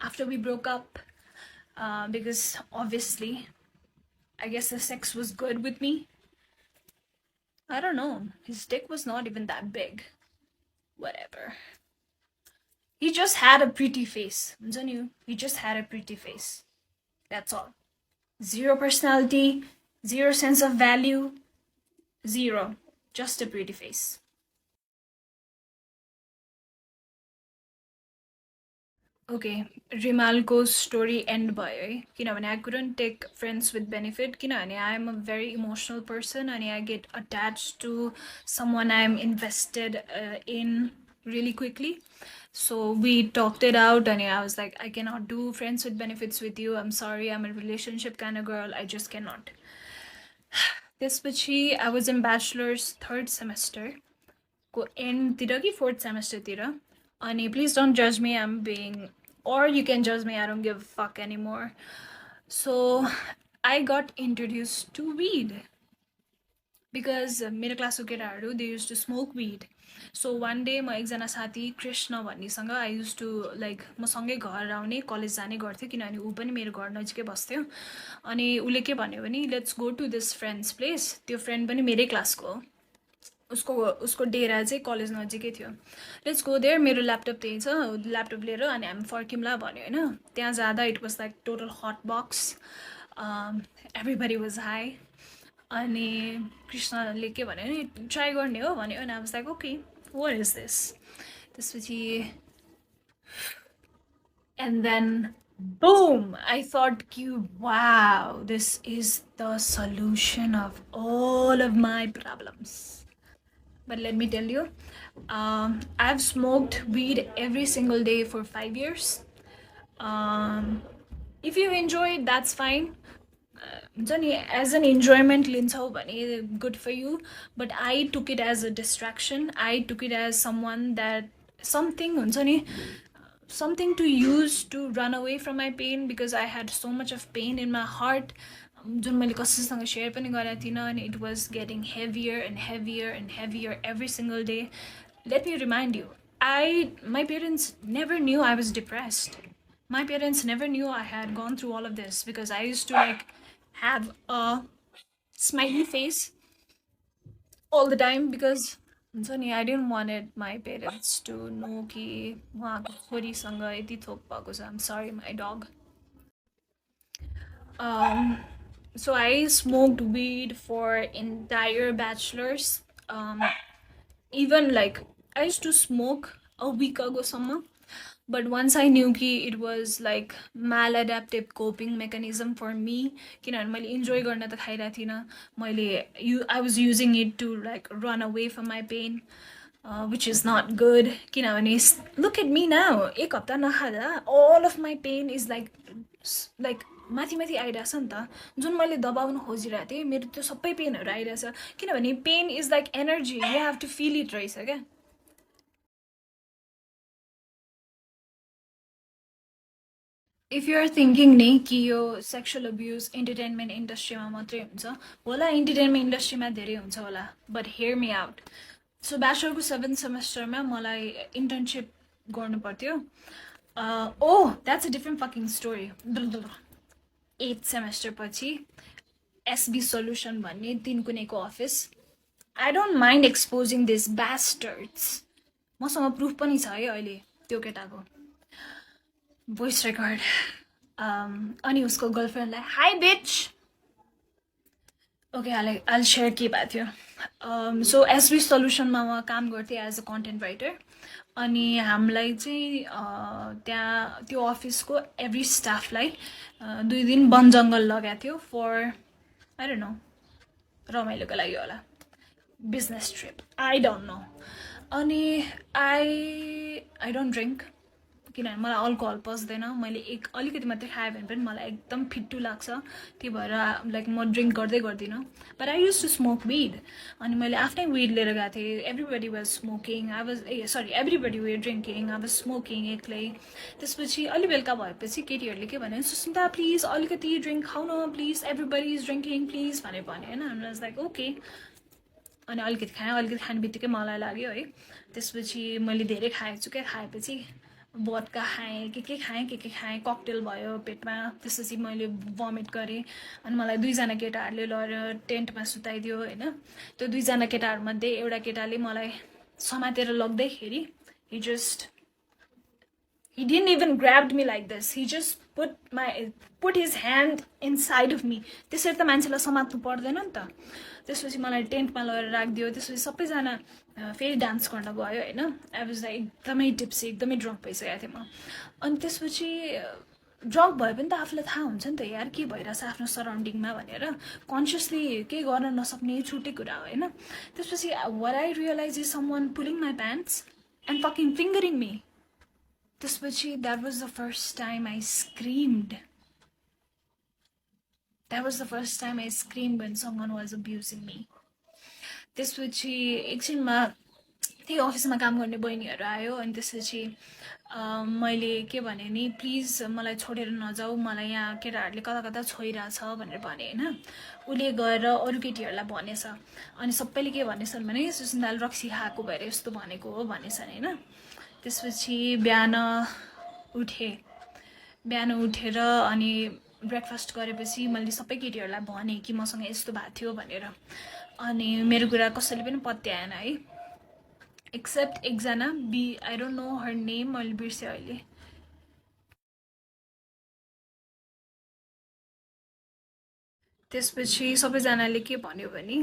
after we broke up, because obviously I guess the sex was good with me. I don't know, his dick was not even that big. Whatever. He just had a pretty face. He just had a pretty face. That's all. Zero personality, zero sense of value, zero. Just a pretty face. Okay, Rimalco's story end by I couldn't take friends with benefit. I'm a very emotional person and I get attached to someone I'm invested in really quickly. So we talked it out and I was like, I cannot do friends with benefits with you. I'm sorry, I'm a relationship kind of girl. I just cannot. त्यसपछि I was in bachelor's 3rd semester. Ko end tira ki 4th semester tira. And please don't judge me, I'm being, or you can judge me, I don't give a fuck anymore. So I got introduced to weed because मेरो क्लासको केटाहरू they used to smoke weed. So one day म एकजना साथी Krishna भन्नेसँग I used to like मसँगै घर आउने college जाने गर्थ्यो किनभने ऊ पनि मेरो घर नजिकै बस्थ्यो अनि उले के भन्यो भने let's go to this friends place. त्यो फ्रेन्ड पनि मेरै क्लासको हो. उसको डेरा चाहिँ कलेज नजिकै थियो. लेट्स गो देयर, मेरो ल्यापटप त्यही छ, ल्यापटप लिएर अनि हामी फर्किउँला भन्यो होइन. त्यहाँ जाँदा it was like total hot box. Everybody was high. अनि कृष्णले के भन्यो भने ट्राई गर्ने हो भन्यो अनि I was like okay what is this. त्यसपछि and then boom, I thought wow, this is the solution of all of my problems. But let me tell you, I've smoked weed every single day for 5 years. If you enjoy it, that's fine. As an enjoyment liन्छौ भने good for you. But I took it as a distraction. I took it as something to use to run away from my pain because I had so much of pain in my heart. जुन मैले कसैसँग share पनि गरेको थिइनँ अनि it was getting heavier and heavier and heavier every single day. Let me remind you, my parents never knew I was depressed. My parents never knew I had gone through all of this because I used to like have a smiley face all the time because I didn't want my parents to know कि उहाँको छोरीसँग यति थोक भएको छ. I'm sorry, my dog. So I smoked weed for entire bachelor's. Even like I used to smoke a week ago somewhere. But once I knew कि it was like maladaptive coping mechanism for me, किनभने मैले enjoy गर्न त खाइरहेको थिइनँ. I was using it to like run away from my pain, which is not good. किनभने look at me now, एक हप्ता नखाँदा all of my pain is like माथि माथि आइरहेछ नि त. जुन मैले दबाउन खोजिरहेको थिएँ मेरो त्यो सबै पेनहरू आइरहेछ किनभने pain is like energy, you have to feel it रहेछ क्या. इफ यु आर थिङ्किङ नि कि यो सेक्सुअल अब्युज इन्टरटेनमेन्ट इन्डस्ट्रीमा मात्रै हुन्छ होला, इन्टरटेनमेन्ट इन्डस्ट्रीमा धेरै हुन्छ होला, but hear me out. So ब्याचलरको 7th सेमेस्टरमा मलाई इन्टर्नसिप गर्नु पर्थ्यो. That's a different fucking story. 8th semester पछि एसबी सोल्युसन भन्ने तिनकुनेको office. I don't mind exposing this bastards. मसँग प्रुफ पनि छ है अहिले त्यो केटाको भोइस रेकर्ड. अनि उसको गर्लफ्रेन्डलाई हाई बिच. ओके, आइल सेयर के भएको थियो. सो एसबी सोल्युसनमा म काम गर्थेँ एज अ कन्टेन्ट राइटर. अनि हामीलाई चाहिँ त्यहाँ त्यो अफिसको एभ्री स्टाफलाई 2 दिन वन जङ्गल लगाएको थियो फर आई डोन्ट नो, रमाइलोको लागि होला, business trip, I don't no. अनि आई डोन्ट ड्रिङ्क, किनभने मलाई अल्कोहल पस्दैन. मैले अलिकति मात्रै खाएँ भने पनि मलाई एकदम फिट्टु लाग्छ. त्यही भएर लाइक म ड्रिङ्क गर्दिनँ. But I use to smoke weed. अनि मैले आफ्नै विड लिएर गएको थिएँ. Everybody was smoking, everybody were drinking, I was smoking एक्लै. त्यसपछि अलि बेलुका भएपछि केटीहरूले के भन्यो, सुस्मिता प्लिज अलिकति ड्रिङ्क खाउ न please, everybody is drinking please भनेर भन्यो होइन. हामी वाज लाइक ओके. अनि अलिकति खाने बित्तिकै मलाई लाग्यो है. त्यसपछि मैले धेरै खाएछु क्या. खाएपछि बदका खाएँ, के खाएँ, ककटेल भयो पेटमा. त्यसपछि मैले भमिट गरेँ. अनि मलाई 2जना केटाहरूले लगेर टेन्टमा सुताइदियो होइन. त्यो 2जना केटाहरूमध्ये एउटा केटाले मलाई समातेर लग्दैखेरि he didn't even grabbed me like this. He just put his hand inside of me. त्यसरी त मान्छेलाई समात्नु पर्दैन नि त. त्यसपछि मलाई टेन्टमा लगेर राखिदियो. त्यसपछि सबैजना फेरि डान्स गर्न गयो होइन. आई वाज लाइक एकदमै टिप्सी, एकदमै ड्रङ्क भइसकेको थिएँ म. अनि त्यसपछि ड्रङ्क भयो पनि त आफूलाई थाहा हुन्छ नि त यार के भइरहेछ आफ्नो सराउन्डिङमा भनेर. कन्सियसली केही गर्न नसक्ने छुट्टै कुरा हो होइन. त्यसपछि what I realized is someone pulling my pants and fucking fingering me. त्यसपछि that was the first time I screamed. That was the first time I screamed when someone was abusing me. त्यसपछि एकछिनमा त्यही अफिसमा काम गर्ने बहिनीहरू आयो. अनि त्यसपछि मैले के भने नि, प्लिज मलाई छोडेर नजाऊ, मलाई यहाँ केटाहरूले कता कता छोइरहेछ भनेर भने होइन. उसले गएर अरू केटीहरूलाई भनेछ. अनि सबैले के भनेछन् भने सुस्मिताले रक्सी खाएको भएर यस्तो भनेको हो भनेछन् होइन. त्यसपछि बिहान उठेर अनि ब्रेकफास्ट गरेपछि मैले सबै केटीहरूलाई भने कि मसँग यस्तो भएको थियो भनेर. अनि मेरो कुरा कसैले पनि पत्याएन है, एक्सेप्ट एकजना I don't no her name, मैले बिर्सेँ अहिले. त्यसपछि सबैजनाले के भन्यो भने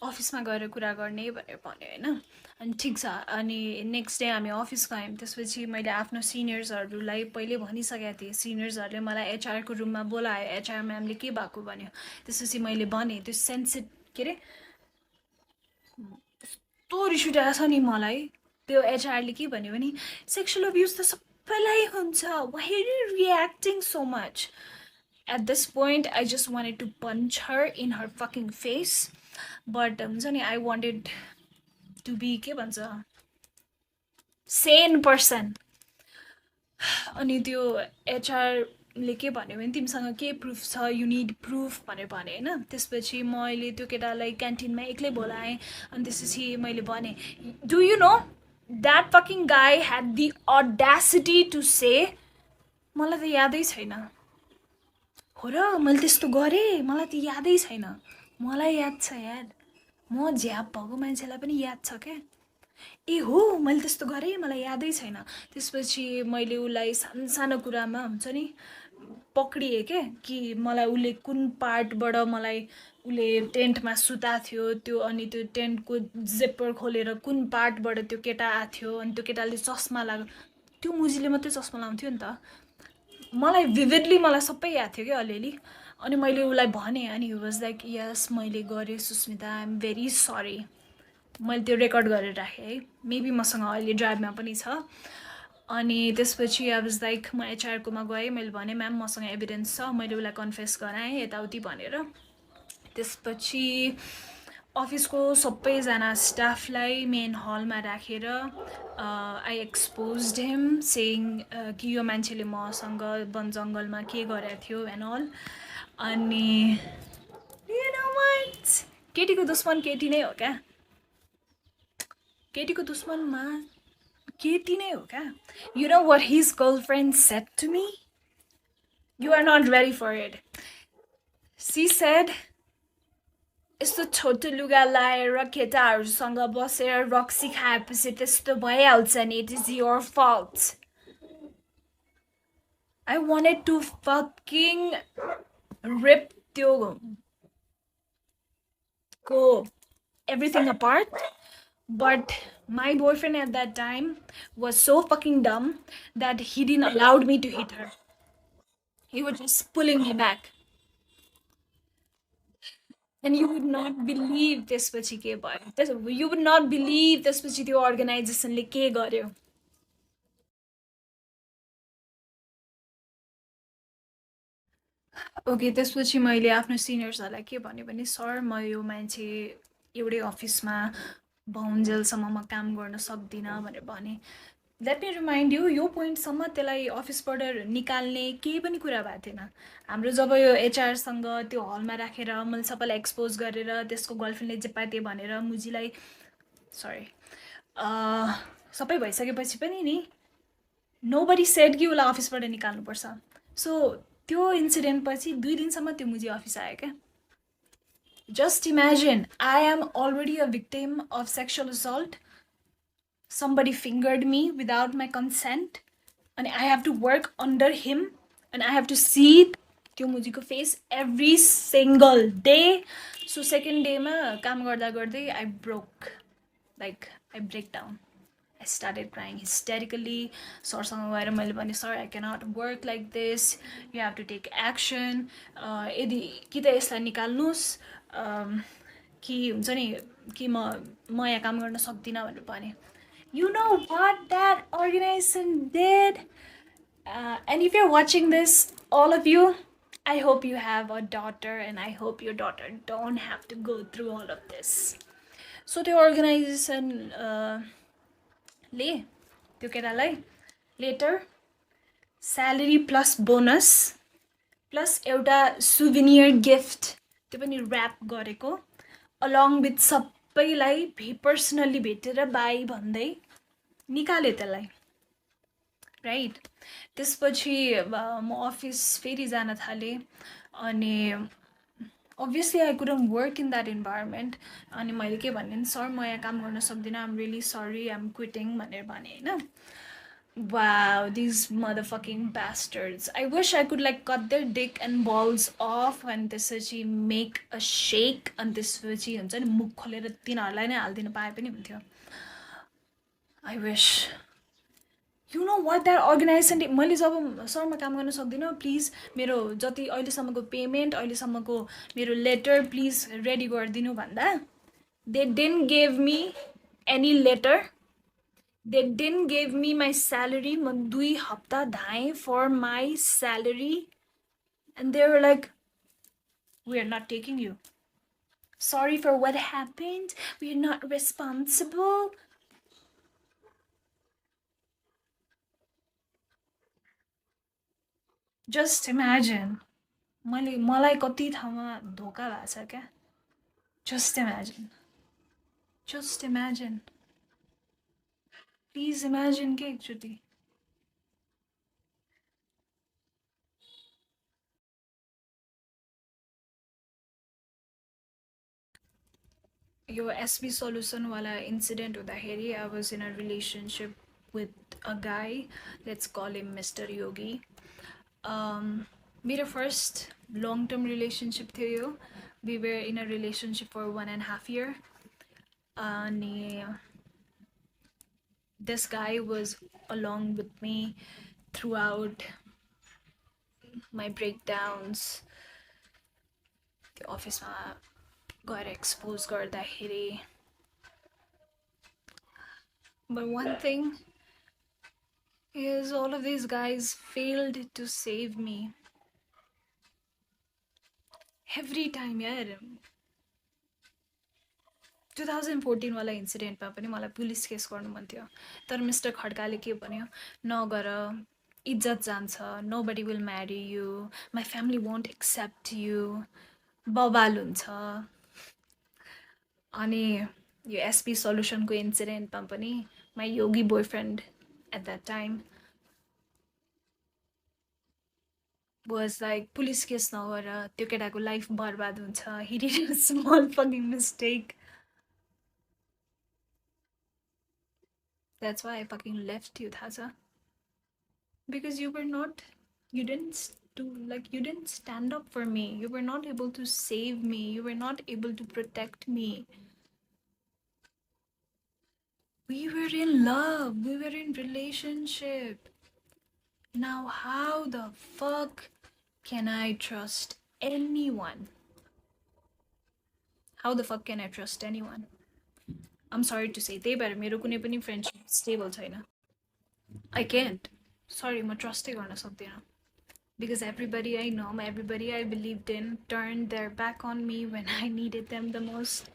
अफिसमा गएर कुरा गर्ने भनेर भन्यो होइन. अनि ठिक छ. अनि नेक्स्ट डे हामी अफिस गयौँ. त्यसपछि मैले आफ्नो सिनियर्सहरूलाई पहिले भनिसकेको थिएँ. सिनियर्सहरूले मलाई एचआरको रुममा बोलायो. एचआर म्यामले के भएको भन्यो. त्यसपछि मैले भने त्यो के अरे यस्तो रिस उठेको छ नि मलाई. त्यो एचआरले के भन्यो भने सेक्सुअल अब्युज त सबैलाई हुन्छ, why are you reacting so much. At this point, I just wanted to punch her in her fucking face. But I wanted to be के भन्छ sane person. अनि त्यो एचआरले के भन्यो भने तिमीसँग के प्रुफ छ, यु निड प्रुफ भनेर भने होइन. त्यसपछि मैले त्यो केटालाई क्यान्टिनमा एक्लै बोलाएँ. अनि त्यसपछि मैले भने do you know that fucking गाई ह्याड द अडासिटी टु से, मलाई त यादै छैन हो र मैले त्यस्तो गरेँ, मलाई त यादै छैन. मलाई याद छ यार, म झ्याप भएको मान्छेलाई पनि याद छ क्या. ए हो मैले त्यस्तो गरेँ, मलाई यादै छैन. त्यसपछि मैले उसलाई सानो कुरामा हुन्छ नि पक्रिएँ क्या कि मलाई उसले कुन पार्टबाट मलाई उसले टेन्टमा सुता थियो त्यो. अनि त्यो टेन्टको जिप्पर खोलेर कुन पार्टबाट त्यो केटा आएको थियो. अनि त्यो केटाले चस्मा लाग्यो. त्यो मुजीले मात्रै चस्मा लाउँथ्यो नि त. मलाई भिभिडली मलाई सबै याद थियो क्या अलिअलि. अनि मैले उसलाई भने. अनि हि वाज लाइक यस मैले गरेँ Susmita, I am very sorry. मैले त्यो रेकर्ड गरेर राखेँ है, मेबी मसँग अहिले ड्राइभमा पनि छ. अनि त्यसपछि आई वाज लाइक म एचआरकोमा गएँ. मैले भने म्याम मसँग एभिडेन्स छ, मैले उसलाई कन्फेस गराएँ यताउति भनेर. त्यसपछि अफिसको सबैजना स्टाफलाई मेन हलमा राखेर आई एक्सपोज्ड हिम सेइङ कि यो मान्छेले मसँग वन जङ्गलमा के गरेको थियो एन्ड अल. अनि केटीको दुश्मन केटी नै हो क्या. केटीको दुश्मनमा केटी नै हो क्या. You know what his girlfriend said to me, you are not ready for it. She said यस्तो छोटो लुगा लाएर केटाहरूसँग बसेर रक्सी खाएपछि त्यस्तो भइहाल्छ नि. It is your fault. I wanted to fucking rip everything apart. But my boyfriend at that time was so fucking dumb that he didn't allow me to hit her. He was just pulling me back. And you would not believe त्यसपछि के भयो. You would not believe त्यसपछि त्यो अर्गनाइजेसनले के गर्यो. Okay, त्यसपछि मैले आफ्नो सिनियर्सहरूलाई के भने भने, सर म यो मान्छे एउटै अफिसमा बहुन्जेलसम्म म काम गर्न सक्दिनँ भनेर भने. लेट मी रिमाइन्ड यु, यो पोइन्टसम्म त्यसलाई अफिसबाट निकाल्ने केही पनि कुरा भएको थिएन. हाम्रो जब यो एचआरसँग त्यो हलमा राखेर मैले सबैलाई एक्सपोज गरेर त्यसको गर्लफ्रेन्डले जे पाए त्यही भनेर मुजीलाई सबै भइसकेपछि पनि नि नोबडी सेड कि उसलाई अफिसबाट निकाल्नुपर्छ. सो त्यो इन्सिडेन्ट पछि 2 दिनसम्म त्यो मुजी अफिस आयो क्या. Just imagine, I am already a victim of sexual assault. Somebody fingered me without my consent, and I have to work under him, and I have to see त्यो मुजीको face every single day. So second day मा काम गर्दा गर्दै I break down. I started crying hysterically. सरसँग गएर मैले भने, sir I cannot work like this. You have to take action. यदि कि त यसलाई निकाल्नुहोस् कि हुन्छ नि कि म यहाँ काम गर्न सक्दिनँ भनेर भने. You know what that organization did? And if you're watching this, all of you, I hope you have a daughter, and I hope your daughter don't have to go through all of this. So the organization ले त्यो केटालाई letter salary plus bonus plus एउटा souvenir gift त्यो पनि wrap गरेको, along with सबैलाई personally भेटेर bye भन्दै निकाल्यो त्यसलाई. राइट. त्यसपछि म अफिस फेरि जान थालेँ. अनि obviously I couldn't work in that environment. अनि मैले के भने, सर म यहाँ काम गर्न सक्दिनँ, I'm really sorry, I'm quitting भनेर भने होइन. Wow, these motherfucking bastards. I wish I could like cut their dick and balls off and त्यसपछि make a shake and त्यसपछि हुन्छ नि मुख खोलेर तिनीहरूलाई नै हालिदिनु पाए पनि हुन्थ्यो. I wish. You know what that organization, मैले जब सर म काम गर्न सक्दिनँ, प्लिज मेरो जति अहिलेसम्मको पेमेन्ट अहिलेसम्मको मेरो लेटर प्लिज रेडी गरिदिनु भन्दा, they didn't give me any letter. They didn't give me my salary. म 2 हप्ता धाएँ for my salary. And they were like, we are not taking you. Sorry for what happened. We are not responsible. Just imagine. मलाई कति ठाउँमा धोका भएको छ क्या. Just imagine. Just imagine. Please imagine के एकचोटि. यो SB solution वाला incident हुँदाखेरि I was in a relationship with a guy. Let's call him Mr. Yogi. मेरो first long-term relationship थियो यो. We were in a relationship for 1.5 years. अनि this guy was along with me throughout my breakdowns. The office मा गएर expose गर्दाखेरि. But one thing is all of these guys failed to save me. Every time यार. 2014 वाला इन्सिडेन्टमा पनि मलाई police case गर्नु मन थियो, तर मिस्टर खड्काले के भन्यो, नगर, इज्जत जान्छ, nobody will marry you, my family won't accept you, बवाल हुन्छ. अनि यो एसपी सल्युसनको इन्सिडेन्टमा पनि my yogi boyfriend at that time was like police case नगरेर त्यो केटाको लाइफ बर्बाद हुन्छ. He did a small fucking mistake. That's why I fucking left you, थाहा छ? Because you didn't you didn't stand up for me. You were not able to save me. You were not able to protect me. We were in love. We were in relationship. Now how the fuck can I trust anyone? How the fuck can I trust anyone? I'm sorry to say, त्यही भएर मेरो कुनै पनि friendship stable छैन. I can't. Sorry, म ट्रस्टै गर्न सक्दिनँ. Because everybody I know, everybody I believed in turned their back on me when I needed them the most.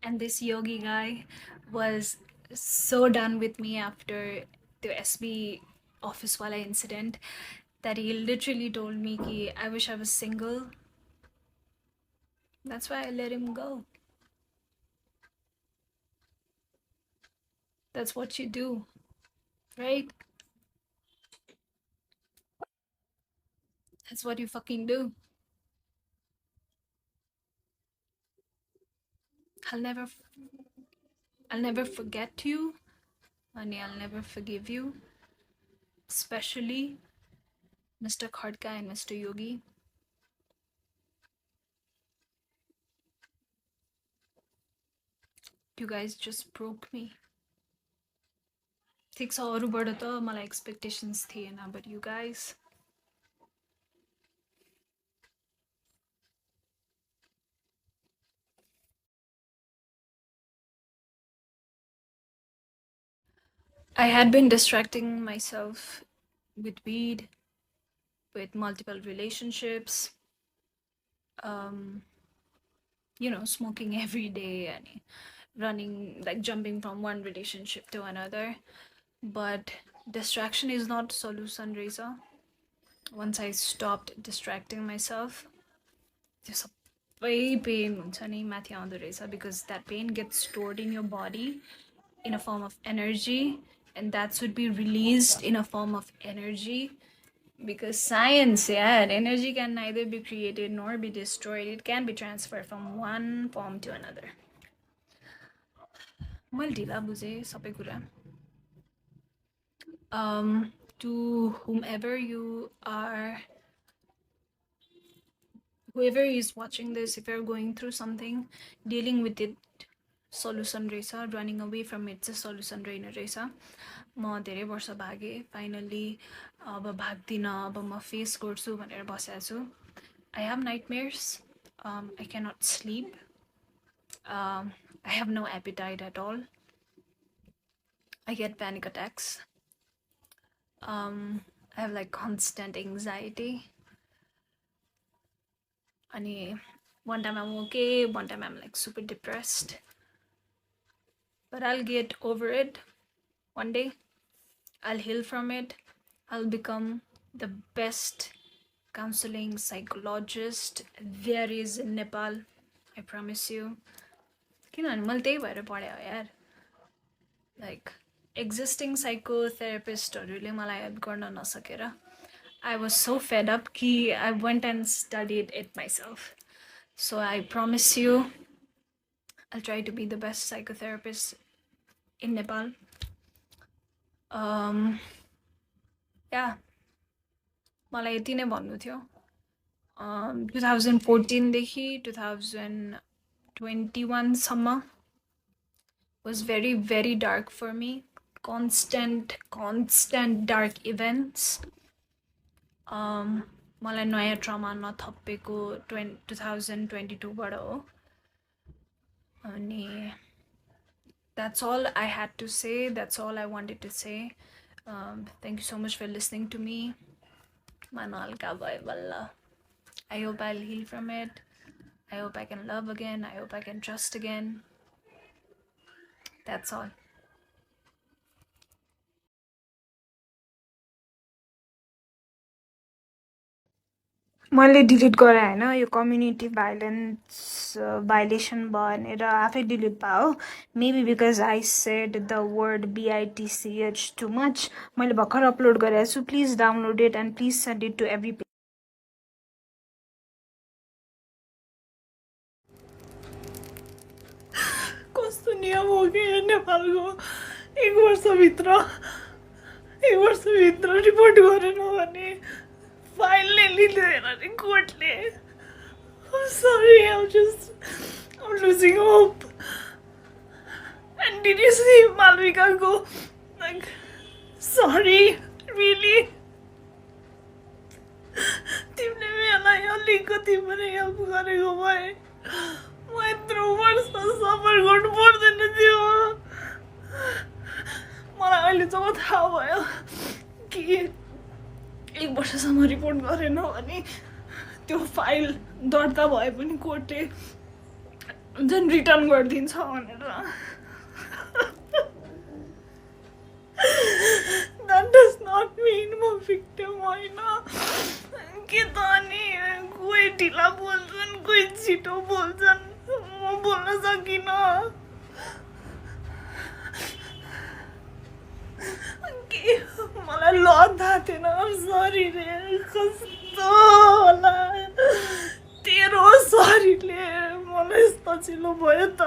And this yogi guy was so done with me after the SB office wala incident that he literally told me ki I wish I was single. That's why I let him go. That's what you do, right? That's what you fucking do. I'll never forget you, and I'll never forgive you. Especially Mr. Khadka and Mr. Yogi. You guys just broke me. ठिक छ, अरूबाट त मलाई expectations थिएन, but you guys. I had been distracting myself with weed, with multiple relationships, smoking every day and running, like jumping from one relationship to another. But distraction is not solution, Reza. Once I stopped distracting myself, there's a pain mathi aउँदो रहेछ, because that pain gets stored in your body in a form of energy, and that should be released in a form of energy. Because science, energy can neither be created nor be destroyed. It can be transferred from one form to another. मैले ढिला बुझेँ सबै कुरा. To whoever is watching this, if you're going through something, dealing with it solution रहेछ, running away from it चाहिँ solution रहेन रहेछ. म धेरै वर्ष भागेँ, फाइनली अब भाग्दिनँ, अब म फेस गर्छु भनेर बसेको छु. I have nightmares. I cannot sleep. I have no appetite at all. I get panic attacks. I have like constant anxiety. And one time I'm okay, one time I'm like super depressed. But I'll get over it one day. I'll heal from it. I'll become the best counseling psychologist there is in Nepal. I promise you. किनभने मैले त्यही भएर पढेँ हो यार. Like existing psychotherapistहरूले मलाई help गर्न नसकेर I was so fed up कि I went and studied it myself. So I promise you, I'll try to be the best psychotherapist in Nepal. Yeah, मलाई यति नै भन्नु थियो. 2014 देखि 2021 सम्म was very, very dark for me. Constant dark events. मलाई नयाँ ट्रमा नथपेको 2022 बाट हो. अनि that's all I had to say. That's all I wanted to say. Thank you so much for listening to me. Manalka bhai balla. I hope I'll heal from it. I hope I can love again. I hope I can trust again. That's all. मैले delete गरेँ हैन, यो community violence violation भनेर आफै delete भयो. Maybe because I said the word BITCH too much. मैले भर्खर upload गरेको छु. Please download it and please send it to every कस्तो नियम हो कि नेपालको 1 वर्षभित्र रिपोर्ट गरेन भने फाइलले लिँदैन अरे कोर्टले. I'm sorry, I'm losing hope. And did you see Malvika go like, sorry, really? तिमीले मलाई अलिकति पनि हेल्प गरेको भए म यत्रो वर्ष सफर गर्नु पर्दैन थियो. मलाई अहिले जब थाहा भयो कि 1 वर्षसम्म रिपोर्ट गरेन भने त्यो फाइल दर्ता भए पनि कोर्टले झन् रिटर्न गरिदिन्छ भनेर. That does not mean म victim होइन. के त अनि कोही ढिला बोल्छन्, कोही छिटो बोल्छन्, म बोल्न सकिनँ. के मलाई ल थाहा थिएन. सरी रे, कस्तो होला तेरो सरीले मलाई यस्तो चिलो भयो त.